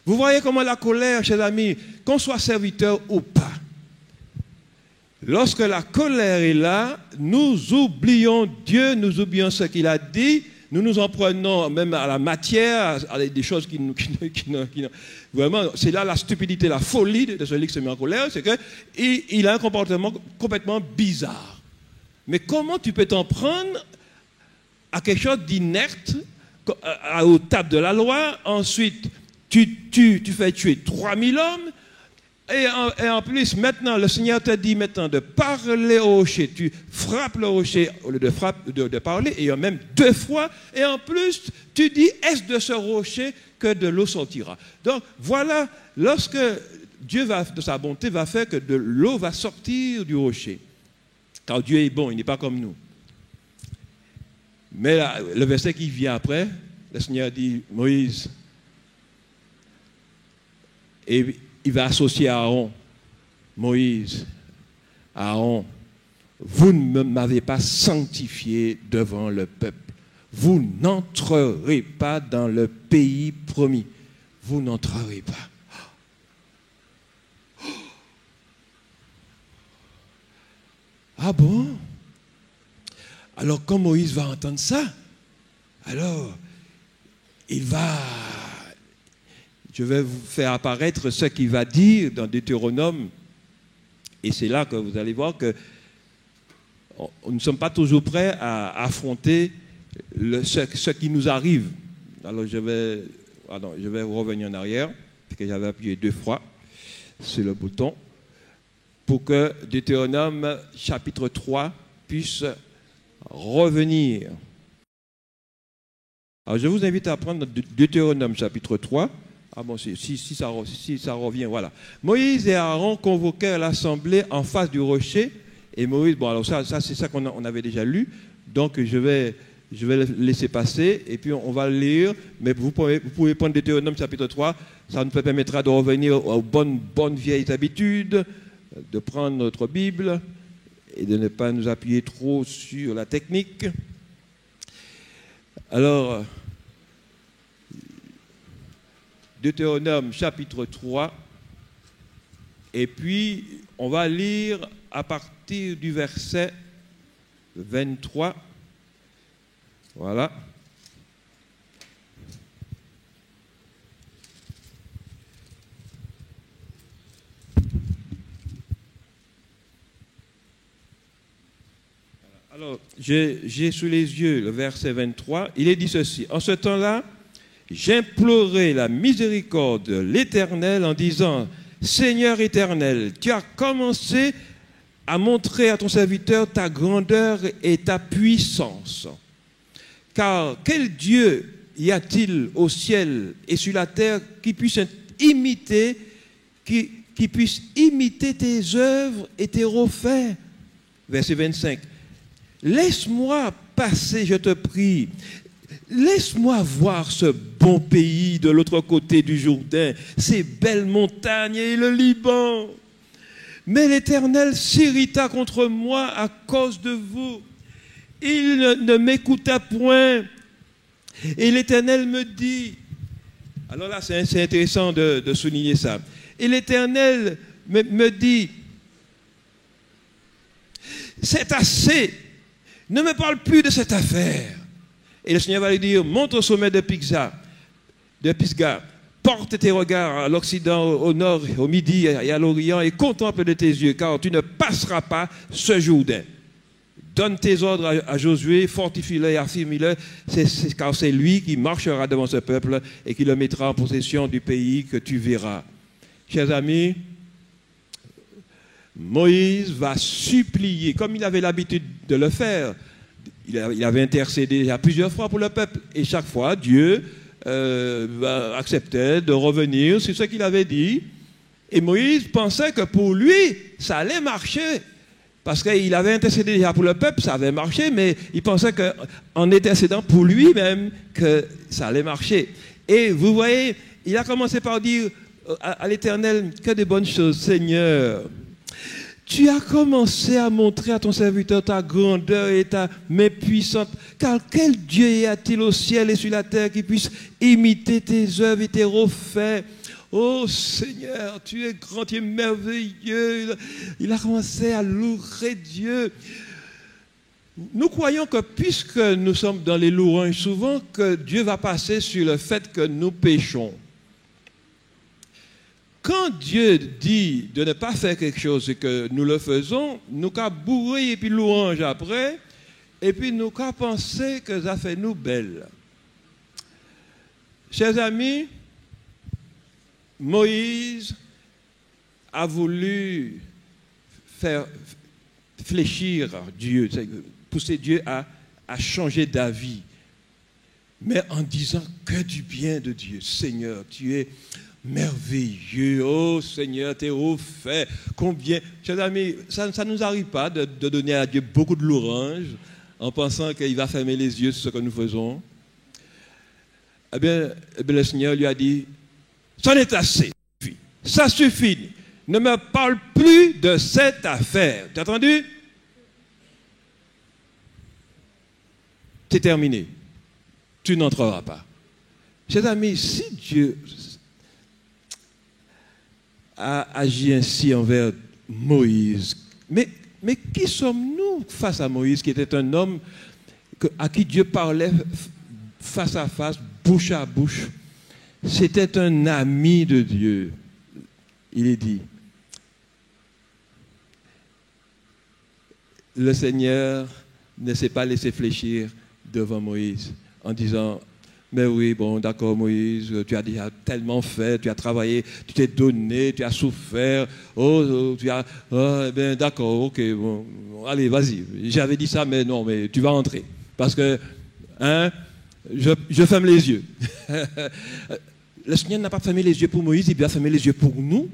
Speaker 1: Vous voyez comment la colère, chers amis, qu'on soit serviteur ou pas, lorsque la colère est là, nous oublions Dieu, nous oublions ce qu'il a dit, nous nous en prenons même à la matière, à des choses qui nous... Vraiment, c'est là la stupidité, la folie de celui qui se met en colère, c'est qu'il a un comportement complètement bizarre. Mais comment tu peux t'en prendre à quelque chose d'inerte, aux tables de la loi, ensuite tu fais tuer 3000 hommes, et en plus, maintenant, le Seigneur te dit maintenant de parler au rocher. Tu frappes le rocher au lieu de parler, et même 2 fois. Et en plus, tu dis, est-ce de ce rocher que de l'eau sortira? Donc, voilà, lorsque Dieu, de sa bonté, va faire que de l'eau va sortir du rocher. Car Dieu est bon, il n'est pas comme nous. Mais là, le verset qui vient après, le Seigneur dit, Moïse, et il va associer Aaron. Moïse, Aaron, vous ne m'avez pas sanctifié devant le peuple. Vous n'entrerez pas dans le pays promis. Vous n'entrerez pas. Ah bon? Alors quand Moïse va entendre ça, alors je vais vous faire apparaître ce qu'il va dire dans Deutéronome. Et c'est là que vous allez voir que nous ne sommes pas toujours prêts à affronter ce qui nous arrive. Alors je vais revenir en arrière, parce que j'avais appuyé 2 fois sur le bouton, pour que Deutéronome chapitre 3 puisse revenir. Alors je vous invite à prendre Deutéronome chapitre 3. Ah bon, si ça revient, voilà. Moïse et Aaron convoquèrent l'assemblée en face du rocher. Et Moïse, bon alors ça c'est ça qu'on avait déjà lu. Donc je vais le laisser passer et puis on va le lire. Mais vous pouvez prendre Deutéronome chapitre 3. Ça nous permettra de revenir aux bonnes vieilles habitudes, de prendre notre Bible et de ne pas nous appuyer trop sur la technique. Alors... Deutéronome chapitre 3, et puis on va lire à partir du verset 23. Voilà. Alors, j'ai sous les yeux le verset 23. Il est dit ceci. En ce temps-là, j'implorai la miséricorde de l'Éternel en disant, Seigneur éternel, tu as commencé à montrer à ton serviteur ta grandeur et ta puissance. Car quel Dieu y a-t-il au ciel et sur la terre qui puisse imiter tes œuvres et tes refaits? verset 25. Laisse-moi passer, je te prie. Laisse-moi voir ce bon pays de l'autre côté du Jourdain, ces belles montagnes et le Liban. Mais l'Éternel s'irrita contre moi à cause de vous. Il ne m'écouta point. Et l'Éternel me dit, alors là c'est intéressant de souligner ça. Et l'Éternel me dit, c'est assez, ne me parle plus de cette affaire. Et le Seigneur va lui dire, monte au sommet de Pisgah, porte tes regards à l'Occident, au nord, au midi et à l'Orient et contemple de tes yeux, car tu ne passeras pas ce Jourdain. Donne tes ordres à Josué, fortifie-le et affirme-le, car c'est lui qui marchera devant ce peuple et qui le mettra en possession du pays que tu verras. Chers amis, Moïse va supplier, comme il avait l'habitude de le faire. Il avait intercédé à plusieurs fois pour le peuple. Et chaque fois, Dieu acceptait de revenir sur ce qu'il avait dit. Et Moïse pensait que pour lui, ça allait marcher. Parce qu'il avait intercédé déjà pour le peuple, ça avait marché, mais il pensait qu'en intercédant pour lui-même, que ça allait marcher. Et vous voyez, il a commencé par dire à l'Éternel, que de bonnes choses, Seigneur. Tu as commencé à montrer à ton serviteur ta grandeur et ta main puissante. Car quel Dieu y a-t-il au ciel et sur la terre qui puisse imiter tes œuvres et tes refaits? Oh Seigneur, tu es grand, tu es merveilleux. Il a commencé à louer Dieu. Nous croyons que puisque nous sommes dans les louanges souvent, que Dieu va passer sur le fait que nous péchons. Quand Dieu dit de ne pas faire quelque chose et que nous le faisons, nous qu'à bourrer et puis louange après, et puis nous qu'à penser que ça fait nous belles. Chers amis, Moïse a voulu faire fléchir Dieu, pousser Dieu à changer d'avis, mais en disant que du bien de Dieu. Seigneur, tu es merveilleux, oh Seigneur, t'es refait. Combien, chers amis, ça ne nous arrive pas de donner à Dieu beaucoup de louanges en pensant qu'il va fermer les yeux sur ce que nous faisons. Eh bien, le Seigneur lui a dit, c'en est assez, ça suffit, ne me parle plus de cette affaire. Tu as entendu? C'est terminé. Tu n'entreras pas. Chers amis, si Dieu a agi ainsi envers Moïse, mais qui sommes-nous face à Moïse, qui était un homme à qui Dieu parlait face à face, bouche à bouche? C'était un ami de Dieu. Il est dit. Le Seigneur ne s'est pas laissé fléchir devant Moïse en disant, mais oui, bon, d'accord Moïse, tu as déjà tellement fait, tu as travaillé, tu t'es donné, tu as souffert, eh bien d'accord, ok, bon, allez, vas-y. J'avais dit ça, mais non, mais tu vas entrer. Parce que, je ferme les yeux. Le Seigneur n'a pas fermé les yeux pour Moïse, il a fermé les yeux pour nous.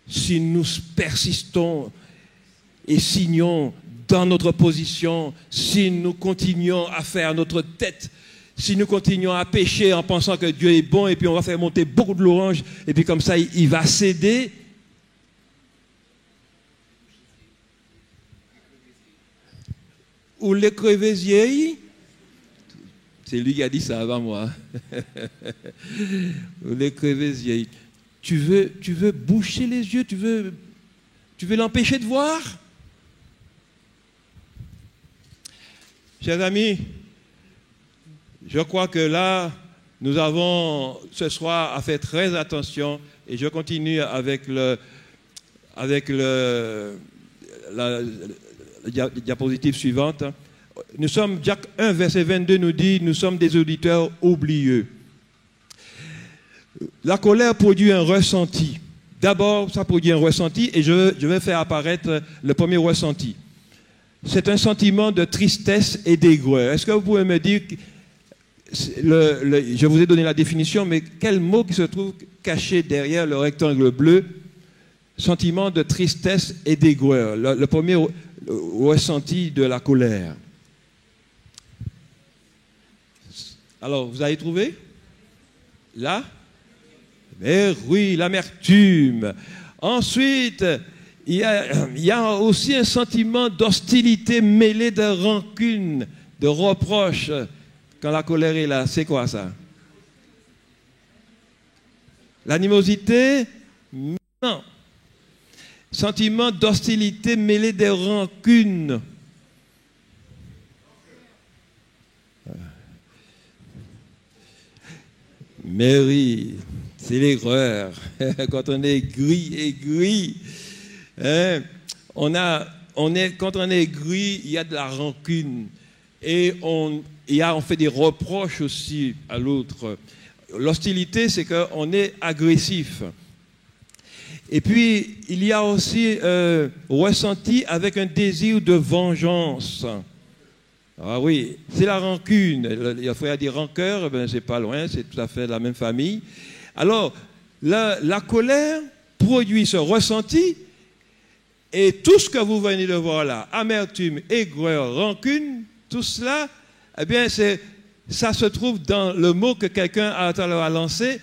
Speaker 1: Si nous persistons et signons dans notre position, si nous continuons à faire notre tête, si nous continuons à pécher en pensant que Dieu est bon et puis on va faire monter beaucoup de louanges et puis comme ça il va céder. Ou les crevésiers, c'est lui qui a dit ça avant moi. Ou les crevésiers, tu veux boucher les yeux, tu veux l'empêcher de voir? Chers amis, je crois que là, nous avons ce soir à faire très attention et je continue avec la diapositive suivante. Nous sommes, Jacques 1, verset 22 nous dit, nous sommes des auditeurs oublieux. La colère produit un ressenti. D'abord, ça produit un ressenti et je vais faire apparaître le premier ressenti. C'est un sentiment de tristesse et d'aigreur. Est-ce que vous pouvez me dire, je vous ai donné la définition, mais quel mot qui se trouve caché derrière le rectangle bleu? sentiment de tristesse et d'aigreur. Le premier ressenti de la colère. Alors, vous avez trouvé? Là? Mais oui, l'amertume. Ensuite, il y a aussi un sentiment d'hostilité mêlé de rancune, de reproche. Quand la colère est là, c'est quoi ça? L'animosité? Non. Sentiment d'hostilité mêlé de rancune. Mais oui, c'est l'erreur. Quand on est aigri, hein, quand on est aigri, il y a de la rancune. Et on fait des reproches aussi à l'autre. L'hostilité, c'est qu'on est agressif. Et puis, il y a aussi ressenti avec un désir de vengeance. Ah oui, c'est la rancune. Il faut dire rancœur, ben, c'est pas loin, c'est tout à fait la même famille. Alors, la colère produit ce ressenti, et tout ce que vous venez de voir là, amertume, aigreur, rancune, tout cela, eh bien, ça se trouve dans le mot que quelqu'un a lancé.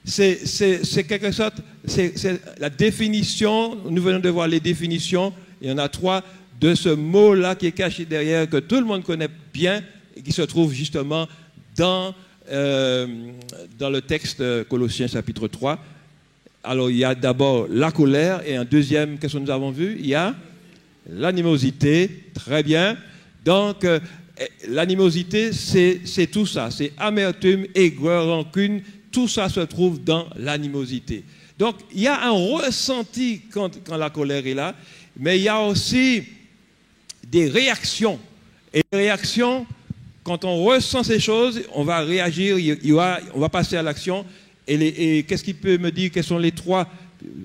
Speaker 1: C'est quelque sorte, c'est la définition, nous venons de voir les définitions, il y en a 3, de ce mot-là qui est caché derrière, que tout le monde connaît bien, et qui se trouve justement dans le texte Colossiens chapitre 3. Alors, il y a d'abord la colère, et en deuxième, qu'est-ce que nous avons vu? Il y a l'animosité, très bien. Donc, l'animosité, c'est tout ça, c'est amertume, aigreur, rancune, tout ça se trouve dans l'animosité. Donc, il y a un ressenti quand la colère est là, mais il y a aussi des réactions. Et les réactions, quand on ressent ces choses, on va réagir, on va passer à l'action. Et qu'est-ce qu'il peut me dire? Quels sont les 3?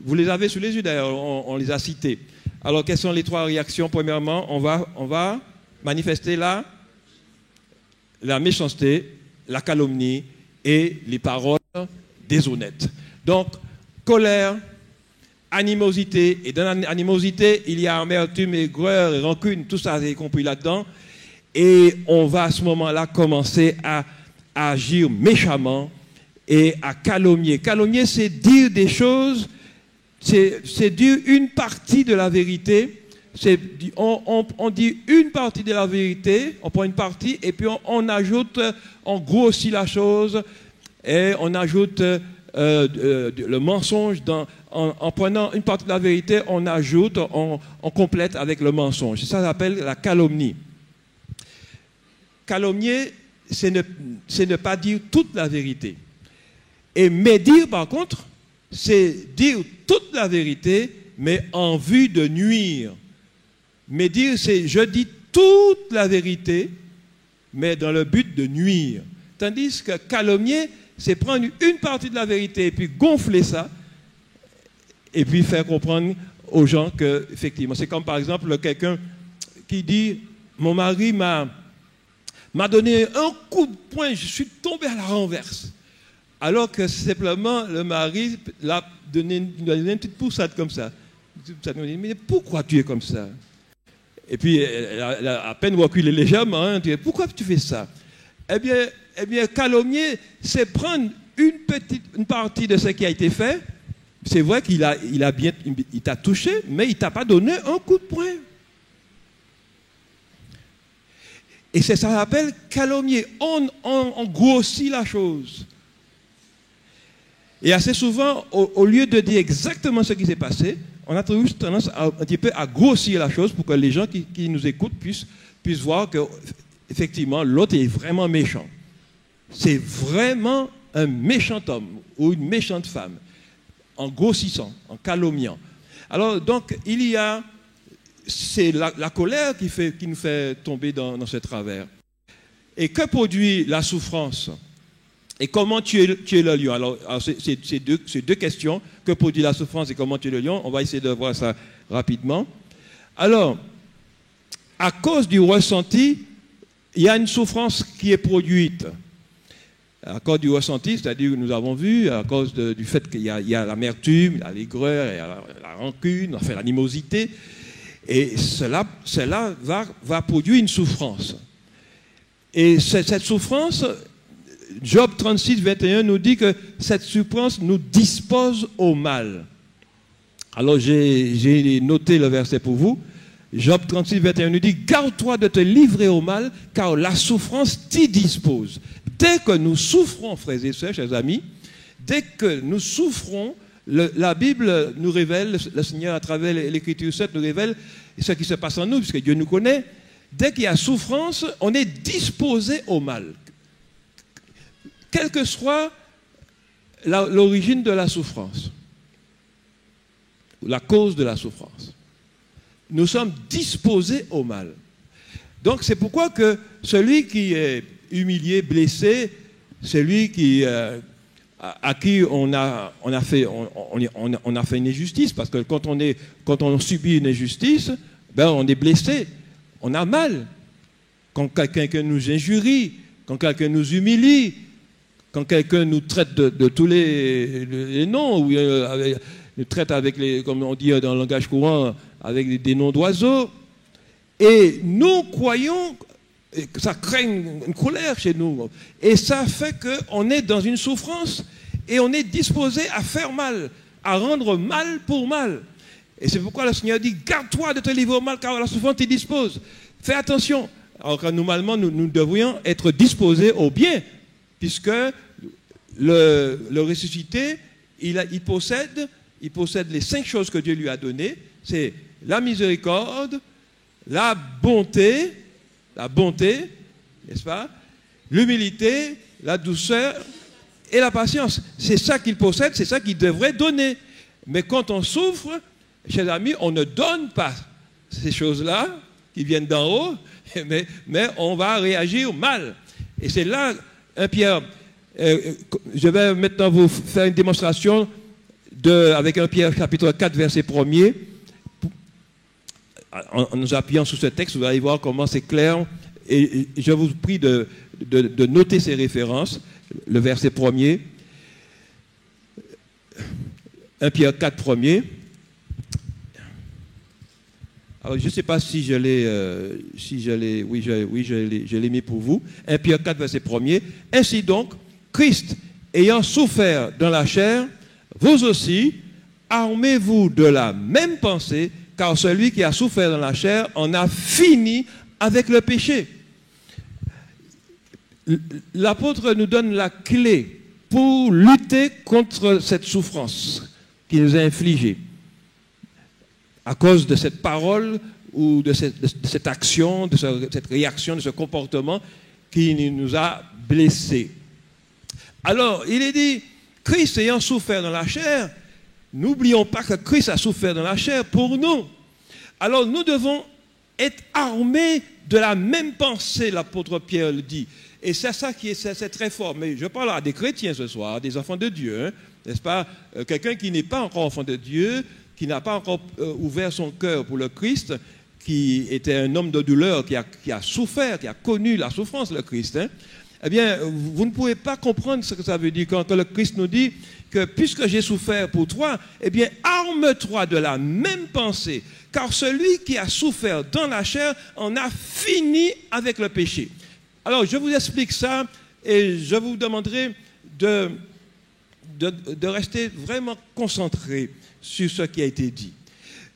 Speaker 1: Vous les avez sous les yeux d'ailleurs, on les a cités. Alors, quelles sont les 3 réactions? Premièrement, on va manifester la méchanceté, la calomnie et les paroles déshonnêtes. Donc, colère, animosité, et dans l'animosité, il y a amertume, aigreur et rancune, tout ça est compris là-dedans. Et on va à ce moment-là commencer à agir méchamment et à calomnier. Calomnier, c'est dire des choses, c'est dire une partie de la vérité. On dit une partie de la vérité, on prend une partie, et puis on ajoute, on grossit la chose, et on ajoute le mensonge en prenant une partie de la vérité, on ajoute, on complète avec le mensonge. Ça s'appelle la calomnie. Calomnier, c'est ne pas dire toute la vérité. Et médire, par contre, c'est dire toute la vérité, mais en vue de nuire. Médire, c'est je dis toute la vérité, mais dans le but de nuire. Tandis que calomnier, c'est prendre une partie de la vérité et puis gonfler ça, et puis faire comprendre aux gens que, effectivement, c'est comme par exemple quelqu'un qui dit « Mon mari m'a donné un coup de poing, je suis tombé à la renverse. » Alors que simplement, le mari l'a donné une petite poussade comme ça. Mais pourquoi tu es comme ça? Et puis, elle a à peine reculé légèrement. Hein, pourquoi tu fais ça? Eh bien, calomnier, c'est prendre une partie de ce qui a été fait. C'est vrai qu'il t'a touché, mais il ne t'a pas donné un coup de poing. Et ça s'appelle calomnier. On grossit la chose. Et assez souvent, au lieu de dire exactement ce qui s'est passé, on a toujours tendance un petit peu à grossir la chose pour que les gens qui nous écoutent puissent voir que, effectivement, l'autre est vraiment méchant. C'est vraiment un méchant homme ou une méchante femme, en grossissant, en calomniant. Alors, donc, c'est la colère qui nous fait tomber dans ce travers. Et que produit la souffrance? Et comment tuer le lion? Alors c'est deux questions. Que produit la souffrance et comment tuer le lion? On va essayer de voir ça rapidement. Alors, à cause du ressenti, il y a une souffrance qui est produite. à cause du ressenti, c'est-à-dire que nous avons vu, à cause du fait qu'il y a l'amertume, l'aigreur, il y a la rancune, enfin l'animosité, et cela va produire une souffrance. Et cette souffrance, Job 36, 21 nous dit que cette souffrance nous dispose au mal. Alors j'ai noté le verset pour vous. Job 36, 21 nous dit « Garde-toi de te livrer au mal, car la souffrance t'y dispose. » Dès que nous souffrons, frères et sœurs, chers amis, dès que nous souffrons, la Bible nous révèle, le Seigneur à travers l'Écriture sainte nous révèle ce qui se passe en nous, puisque Dieu nous connaît. Dès qu'il y a souffrance, on est disposé au mal. Quelle que soit l'origine de la souffrance, la cause de la souffrance, nous sommes disposés au mal. Donc c'est pourquoi que celui qui est humilié, blessé, celui à qui on a fait une injustice, parce que quand on subit une injustice, ben on est blessé, on a mal. Quand quelqu'un nous injurie, quand quelqu'un nous humilie, quand quelqu'un nous traite de tous les noms, ou nous traite avec comme on dit dans le langage courant, avec des noms d'oiseaux, et nous croyons que ça crée une colère chez nous, et ça fait qu'on est dans une souffrance, et on est disposé à faire mal, à rendre mal pour mal. Et c'est pourquoi le Seigneur dit, garde-toi de te livrer au mal, car la souffrance t'y dispose. Fais attention. Alors que normalement, nous devrions être disposés au bien, puisque le ressuscité, il possède les 5 choses que Dieu lui a données. C'est la miséricorde, la bonté, n'est-ce pas? L'humilité, la douceur et la patience. C'est ça qu'il possède, c'est ça qu'il devrait donner. Mais quand on souffre, chers amis, on ne donne pas ces choses-là qui viennent d'en haut, mais on va réagir mal. Et c'est là, 1 Pierre, je vais maintenant vous faire une démonstration avec 1 Pierre chapitre 4, verset 1er. En nous appuyant sur ce texte, vous allez voir comment c'est clair. Et je vous prie de noter ces références. Le verset 1er, 1 Pierre 4, 1er. Alors, je ne sais pas si je l'ai, oui, je l'ai mis pour vous. 1 Pierre 4, verset 1er. Ainsi donc, Christ ayant souffert dans la chair, vous aussi, armez-vous de la même pensée, car celui qui a souffert dans la chair en a fini avec le péché. L'apôtre nous donne la clé pour lutter contre cette souffrance qu'il nous a infligée à cause de cette parole ou de cette action, de cette réaction, de ce comportement qui nous a blessés. Alors, il est dit, Christ ayant souffert dans la chair, n'oublions pas que Christ a souffert dans la chair pour nous. Alors, nous devons être armés de la même pensée, l'apôtre Pierre le dit. Et c'est ça qui c'est très fort. Mais je parle à des chrétiens ce soir, des enfants de Dieu, hein, n'est-ce pas? Quelqu'un qui n'est pas encore enfant de Dieu, qui n'a pas encore ouvert son cœur pour le Christ, qui était un homme de douleur, qui a souffert, qui a connu la souffrance, le Christ, hein, eh bien, vous ne pouvez pas comprendre ce que ça veut dire quand le Christ nous dit que puisque j'ai souffert pour toi, eh bien, arme-toi de la même pensée, car celui qui a souffert dans la chair en a fini avec le péché. Alors, je vous explique ça et je vous demanderai de rester vraiment concentré sur ce qui a été dit.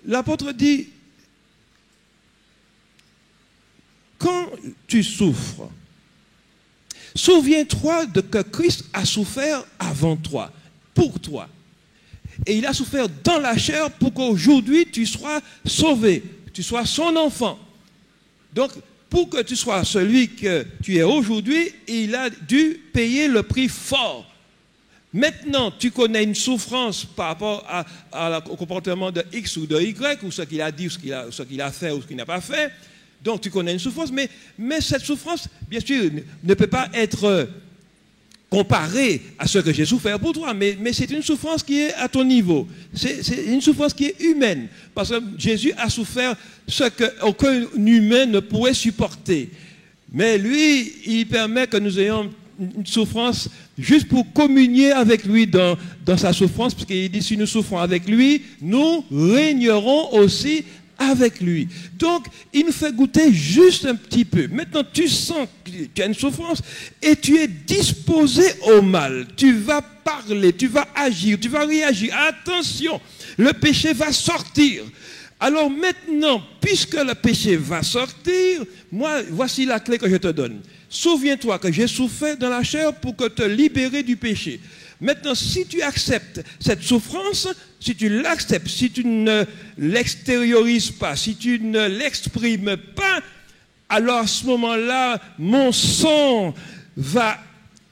Speaker 1: L'apôtre dit, quand tu souffres, souviens-toi de que Christ a souffert avant toi, pour toi. Et il a souffert dans la chair pour qu'aujourd'hui tu sois sauvé, tu sois son enfant. Donc, pour que tu sois celui que tu es aujourd'hui, il a dû payer le prix fort. Maintenant, tu connais une souffrance par rapport au comportement de X ou de Y, ou ce qu'il a dit, ou ce qu'il a fait, ou ce qu'il n'a pas fait. Donc, tu connais une souffrance, mais cette souffrance, bien sûr, ne peut pas être comparée à ce que j'ai souffert pour toi, mais c'est une souffrance qui est à ton niveau. C'est une souffrance qui est humaine, parce que Jésus a souffert ce qu'aucun humain ne pourrait supporter. Mais lui, il permet que nous ayons une souffrance juste pour communier avec lui dans sa souffrance, parce qu'il dit, si nous souffrons avec lui, nous régnerons aussi avec lui. Donc, il nous fait goûter juste un petit peu. Maintenant, tu sens que tu as une souffrance et tu es disposé au mal. Tu vas parler, tu vas agir, tu vas réagir. Attention, le péché va sortir. Alors maintenant, puisque le péché va sortir, moi, voici la clé que je te donne. Souviens-toi que j'ai souffert dans la chair pour te libérer du péché. Maintenant, si tu acceptes cette souffrance, si tu l'acceptes, si tu ne l'extériorises pas, si tu ne l'exprimes pas, alors à ce moment-là, mon sang va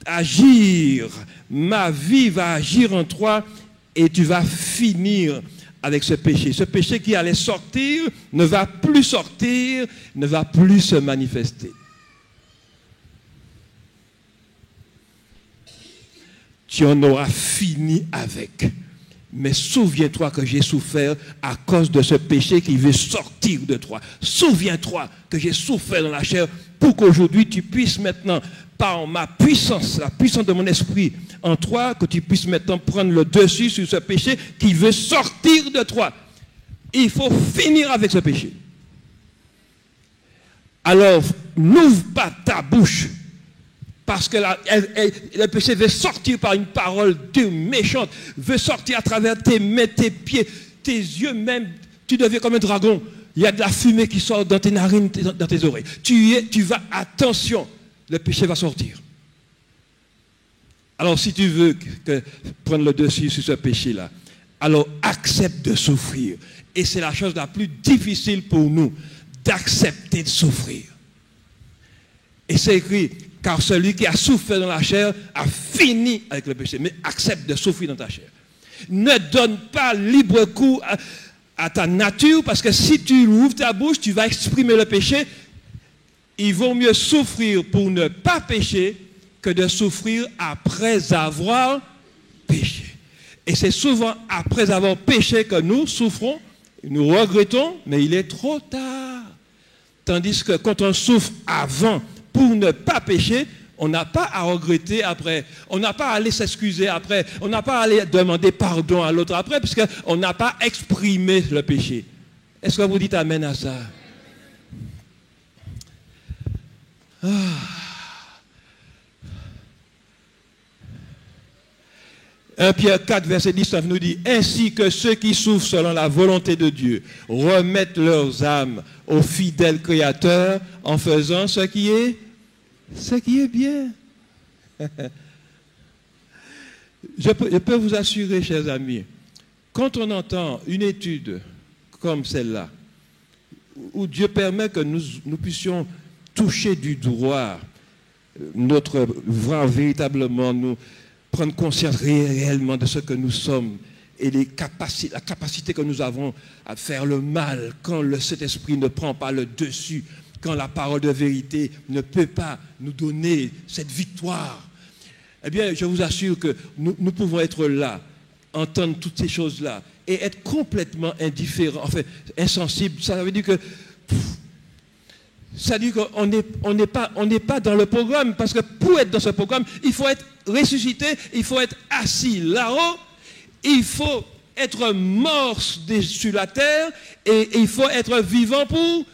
Speaker 1: agir, ma vie va agir en toi et tu vas finir avec ce péché. Ce péché qui allait sortir ne va plus sortir, ne va plus se manifester. Tu en auras fini avec. Mais souviens-toi que j'ai souffert à cause de ce péché qui veut sortir de toi. Souviens-toi que j'ai souffert dans la chair pour qu'aujourd'hui tu puisses maintenant, par ma puissance, la puissance de mon esprit en toi, que tu puisses maintenant prendre le dessus sur ce péché qui veut sortir de toi. Il faut finir avec ce péché. Alors, n'ouvre pas ta bouche. Parce que le péché veut sortir par une parole méchante, veut sortir à travers tes mains, tes pieds, tes yeux même. Tu deviens comme un dragon. Il y a de la fumée qui sort dans tes narines, dans tes oreilles. Tu vas, attention, le péché va sortir. Alors si tu veux prendre le dessus sur ce péché-là, alors accepte de souffrir. Et c'est la chose la plus difficile pour nous, d'accepter de souffrir. Et c'est écrit, car celui qui a souffert dans la chair a fini avec le péché. Mais accepte de souffrir dans ta chair. Ne donne pas libre cours à ta nature, parce que si tu ouvres ta bouche, tu vas exprimer le péché. Il vaut mieux souffrir pour ne pas pécher que de souffrir après avoir péché. Et c'est souvent après avoir péché que nous souffrons, nous regrettons, mais il est trop tard. Tandis que quand on souffre avant, pour ne pas pécher, on n'a pas à regretter après, on n'a pas à aller s'excuser après, on n'a pas à aller demander pardon à l'autre après, puisqu'on n'a pas exprimé le péché. Est-ce que vous dites amen à ça? 1 Pierre 4, verset 19 nous dit, ainsi que ceux qui souffrent selon la volonté de Dieu remettent leurs âmes au fidèle Créateur en faisant ce qui est bien. Je peux vous assurer, chers amis, quand on entend une étude comme celle-là, où Dieu permet que nous puissions toucher du doigt notre voir véritablement, nous prendre conscience réellement de ce que nous sommes et la capacité que nous avons à faire le mal quand le Saint-Esprit ne prend pas le dessus, quand la parole de vérité ne peut pas nous donner cette victoire. Eh bien, je vous assure que nous pouvons être là, entendre toutes ces choses-là et être complètement indifférents, enfin insensibles. Ça veut dire que qu'on n'est pas dans le programme, parce que pour être dans ce programme, il faut être ressuscité, il faut être assis là-haut, il faut être mort sur la terre et il faut être vivant pour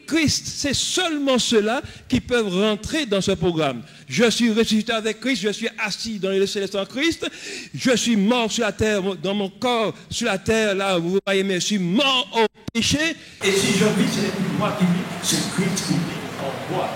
Speaker 1: Christ. C'est seulement ceux-là qui peuvent rentrer dans ce programme. Je suis ressuscité avec Christ, je suis assis dans les célestes en Christ, je suis mort sur la terre, dans mon corps sur la terre, là vous voyez, mais je suis mort au péché. Et si je vis, ce n'est plus moi qui vis, c'est Christ qui vit en moi.